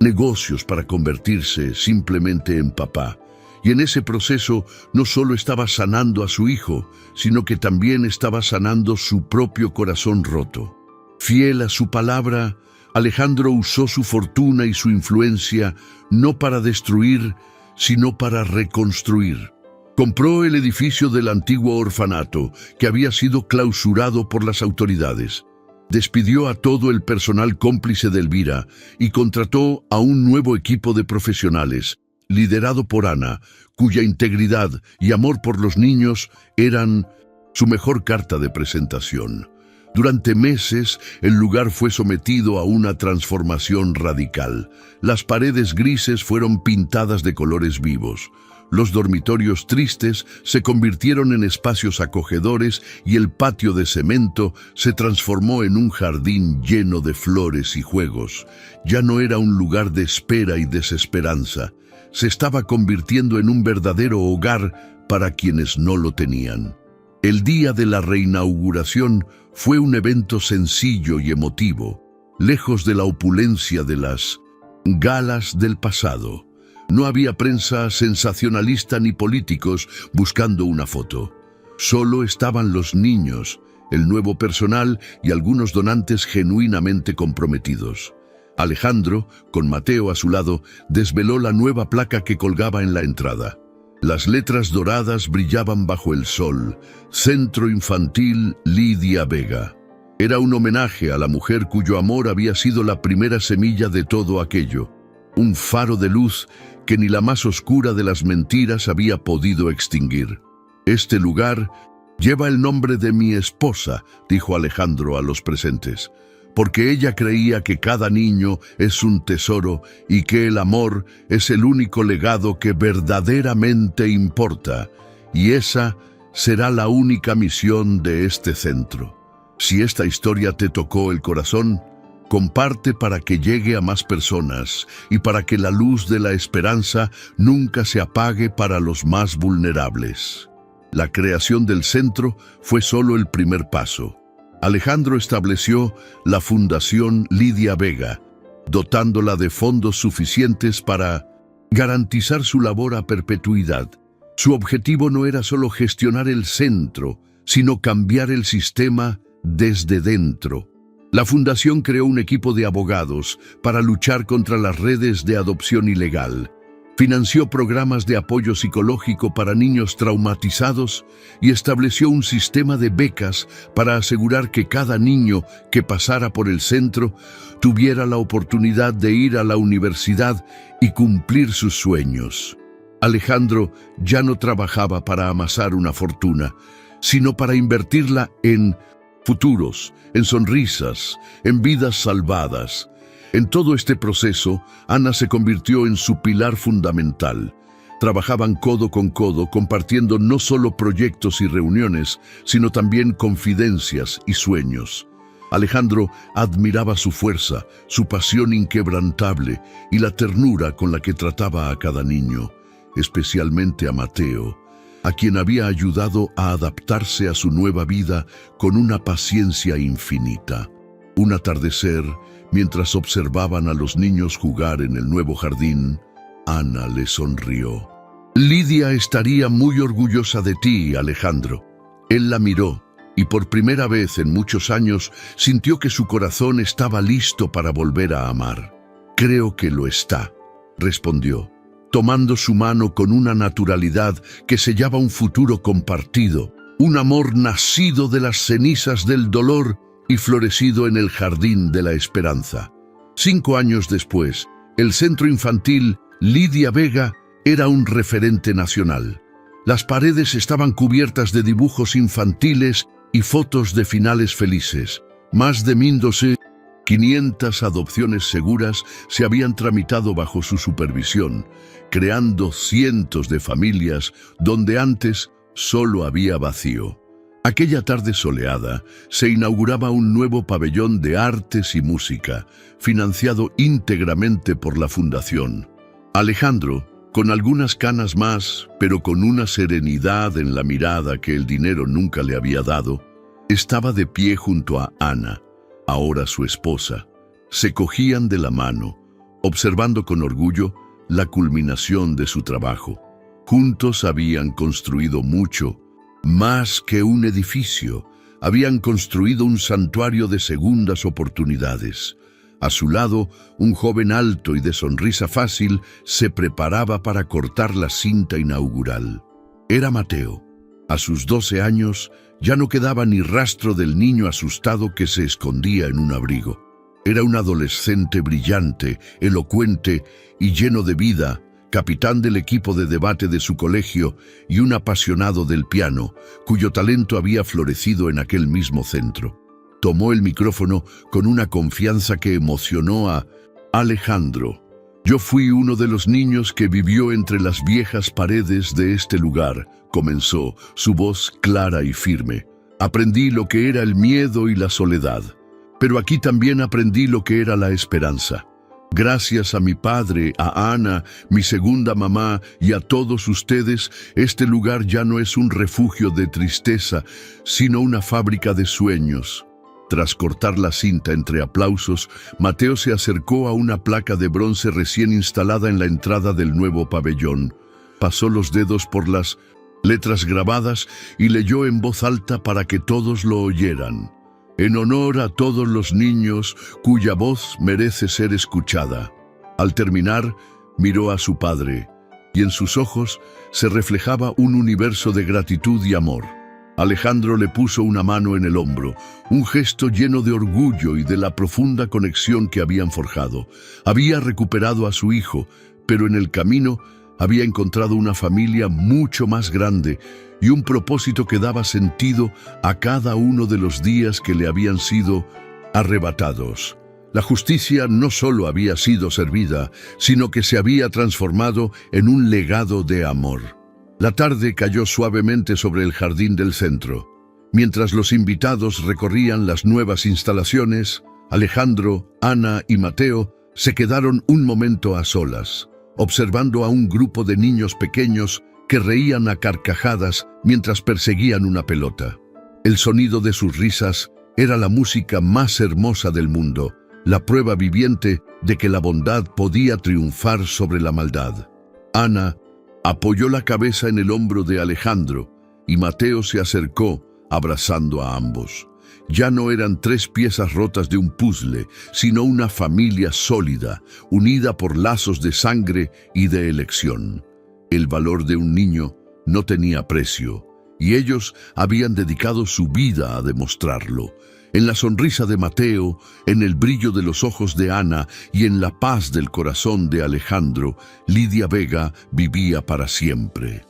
negocios para convertirse simplemente en papá. Y en ese proceso no solo estaba sanando a su hijo, sino que también estaba sanando su propio corazón roto. Fiel a su palabra, Alejandro usó su fortuna y su influencia no para destruir, sino para reconstruir. Compró el edificio del antiguo orfanato, que había sido clausurado por las autoridades. Despidió a todo el personal cómplice de Elvira y contrató a un nuevo equipo de profesionales, liderado por Ana, cuya integridad y amor por los niños eran su mejor carta de presentación. Durante meses, el lugar fue sometido a una transformación radical. Las paredes grises fueron pintadas de colores vivos. Los dormitorios tristes se convirtieron en espacios acogedores y el patio de cemento se transformó en un jardín lleno de flores y juegos. Ya no era un lugar de espera y desesperanza. Se estaba convirtiendo en un verdadero hogar para quienes no lo tenían. El día de la reinauguración fue un evento sencillo y emotivo, lejos de la opulencia de las galas del pasado. No había prensa sensacionalista ni políticos buscando una foto. Solo estaban los niños, el nuevo personal y algunos donantes genuinamente comprometidos. Alejandro, con Mateo a su lado, desveló la nueva placa que colgaba en la entrada. Las letras doradas brillaban bajo el sol. Centro Infantil Lidia Vega. Era un homenaje a la mujer cuyo amor había sido la primera semilla de todo aquello. Un faro de luz que ni la más oscura de las mentiras había podido extinguir. Este lugar lleva el nombre de mi esposa, dijo Alejandro a los presentes, porque ella creía que cada niño es un tesoro y que el amor es el único legado que verdaderamente importa, y esa será la única misión de este centro. Si esta historia te tocó el corazón, comparte para que llegue a más personas y para que la luz de la esperanza nunca se apague para los más vulnerables. La creación del centro fue solo el primer paso. Alejandro estableció la Fundación Lidia Vega, dotándola de fondos suficientes para garantizar su labor a perpetuidad. Su objetivo no era solo gestionar el centro, sino cambiar el sistema desde dentro. La fundación creó un equipo de abogados para luchar contra las redes de adopción ilegal. Financió programas de apoyo psicológico para niños traumatizados y estableció un sistema de becas para asegurar que cada niño que pasara por el centro tuviera la oportunidad de ir a la universidad y cumplir sus sueños. Alejandro ya no trabajaba para amasar una fortuna, sino para invertirla en futuros, en sonrisas, en vidas salvadas. En todo este proceso, Ana se convirtió en su pilar fundamental. Trabajaban codo con codo, compartiendo no solo proyectos y reuniones, sino también confidencias y sueños. Alejandro admiraba su fuerza, su pasión inquebrantable y la ternura con la que trataba a cada niño, especialmente a Mateo, a quien había ayudado a adaptarse a su nueva vida con una paciencia infinita. Un atardecer, mientras observaban a los niños jugar en el nuevo jardín, Ana le sonrió. «Lidia estaría muy orgullosa de ti, Alejandro». Él la miró y por primera vez en muchos años sintió que su corazón estaba listo para volver a amar. «Creo que lo está», respondió, tomando su mano con una naturalidad que sellaba un futuro compartido, un amor nacido de las cenizas del dolor y florecido en el jardín de la esperanza. 5 años después, el Centro Infantil Lidia Vega era un referente nacional. Las paredes estaban cubiertas de dibujos infantiles y fotos de finales felices. Más de 1.500 adopciones seguras se habían tramitado bajo su supervisión, creando cientos de familias donde antes solo había vacío. Aquella tarde soleada se inauguraba un nuevo pabellón de artes y música, financiado íntegramente por la Fundación. Alejandro, con algunas canas más, pero con una serenidad en la mirada que el dinero nunca le había dado, estaba de pie junto a Ana, ahora su esposa. Se cogían de la mano, observando con orgullo la culminación de su trabajo. Juntos habían construido mucho, más que un edificio. Habían construido un santuario de segundas oportunidades. A su lado, un joven alto y de sonrisa fácil se preparaba para cortar la cinta inaugural. Era Mateo. A sus 12 años, ya no quedaba ni rastro del niño asustado que se escondía en un abrigo. Era un adolescente brillante, elocuente y lleno de vida, capitán del equipo de debate de su colegio y un apasionado del piano, cuyo talento había florecido en aquel mismo centro. Tomó el micrófono con una confianza que emocionó a Alejandro. Yo fui uno de los niños que vivió entre las viejas paredes de este lugar, comenzó, su voz clara y firme. Aprendí lo que era el miedo y la soledad, pero aquí también aprendí lo que era la esperanza. Gracias a mi padre, a Ana, mi segunda mamá y a todos ustedes, este lugar ya no es un refugio de tristeza, sino una fábrica de sueños. Tras cortar la cinta entre aplausos, Mateo se acercó a una placa de bronce recién instalada en la entrada del nuevo pabellón. Pasó los dedos por las letras grabadas y leyó en voz alta para que todos lo oyeran. En honor a todos los niños cuya voz merece ser escuchada. Al terminar, miró a su padre, y en sus ojos se reflejaba un universo de gratitud y amor. Alejandro le puso una mano en el hombro, un gesto lleno de orgullo y de la profunda conexión que habían forjado. Había recuperado a su hijo, pero en el camino había encontrado una familia mucho más grande y un propósito que daba sentido a cada uno de los días que le habían sido arrebatados. La justicia no solo había sido servida, sino que se había transformado en un legado de amor. La tarde cayó suavemente sobre el jardín del centro. Mientras los invitados recorrían las nuevas instalaciones, Alejandro, Ana y Mateo se quedaron un momento a solas, observando a un grupo de niños pequeños que reían a carcajadas mientras perseguían una pelota. El sonido de sus risas era la música más hermosa del mundo, la prueba viviente de que la bondad podía triunfar sobre la maldad. Ana apoyó la cabeza en el hombro de Alejandro y Mateo se acercó, abrazando a ambos. Ya no eran tres piezas rotas de un puzzle, sino una familia sólida, unida por lazos de sangre y de elección. El valor de un niño no tenía precio, y ellos habían dedicado su vida a demostrarlo. En la sonrisa de Mateo, en el brillo de los ojos de Ana y en la paz del corazón de Alejandro, Lidia Vega vivía para siempre.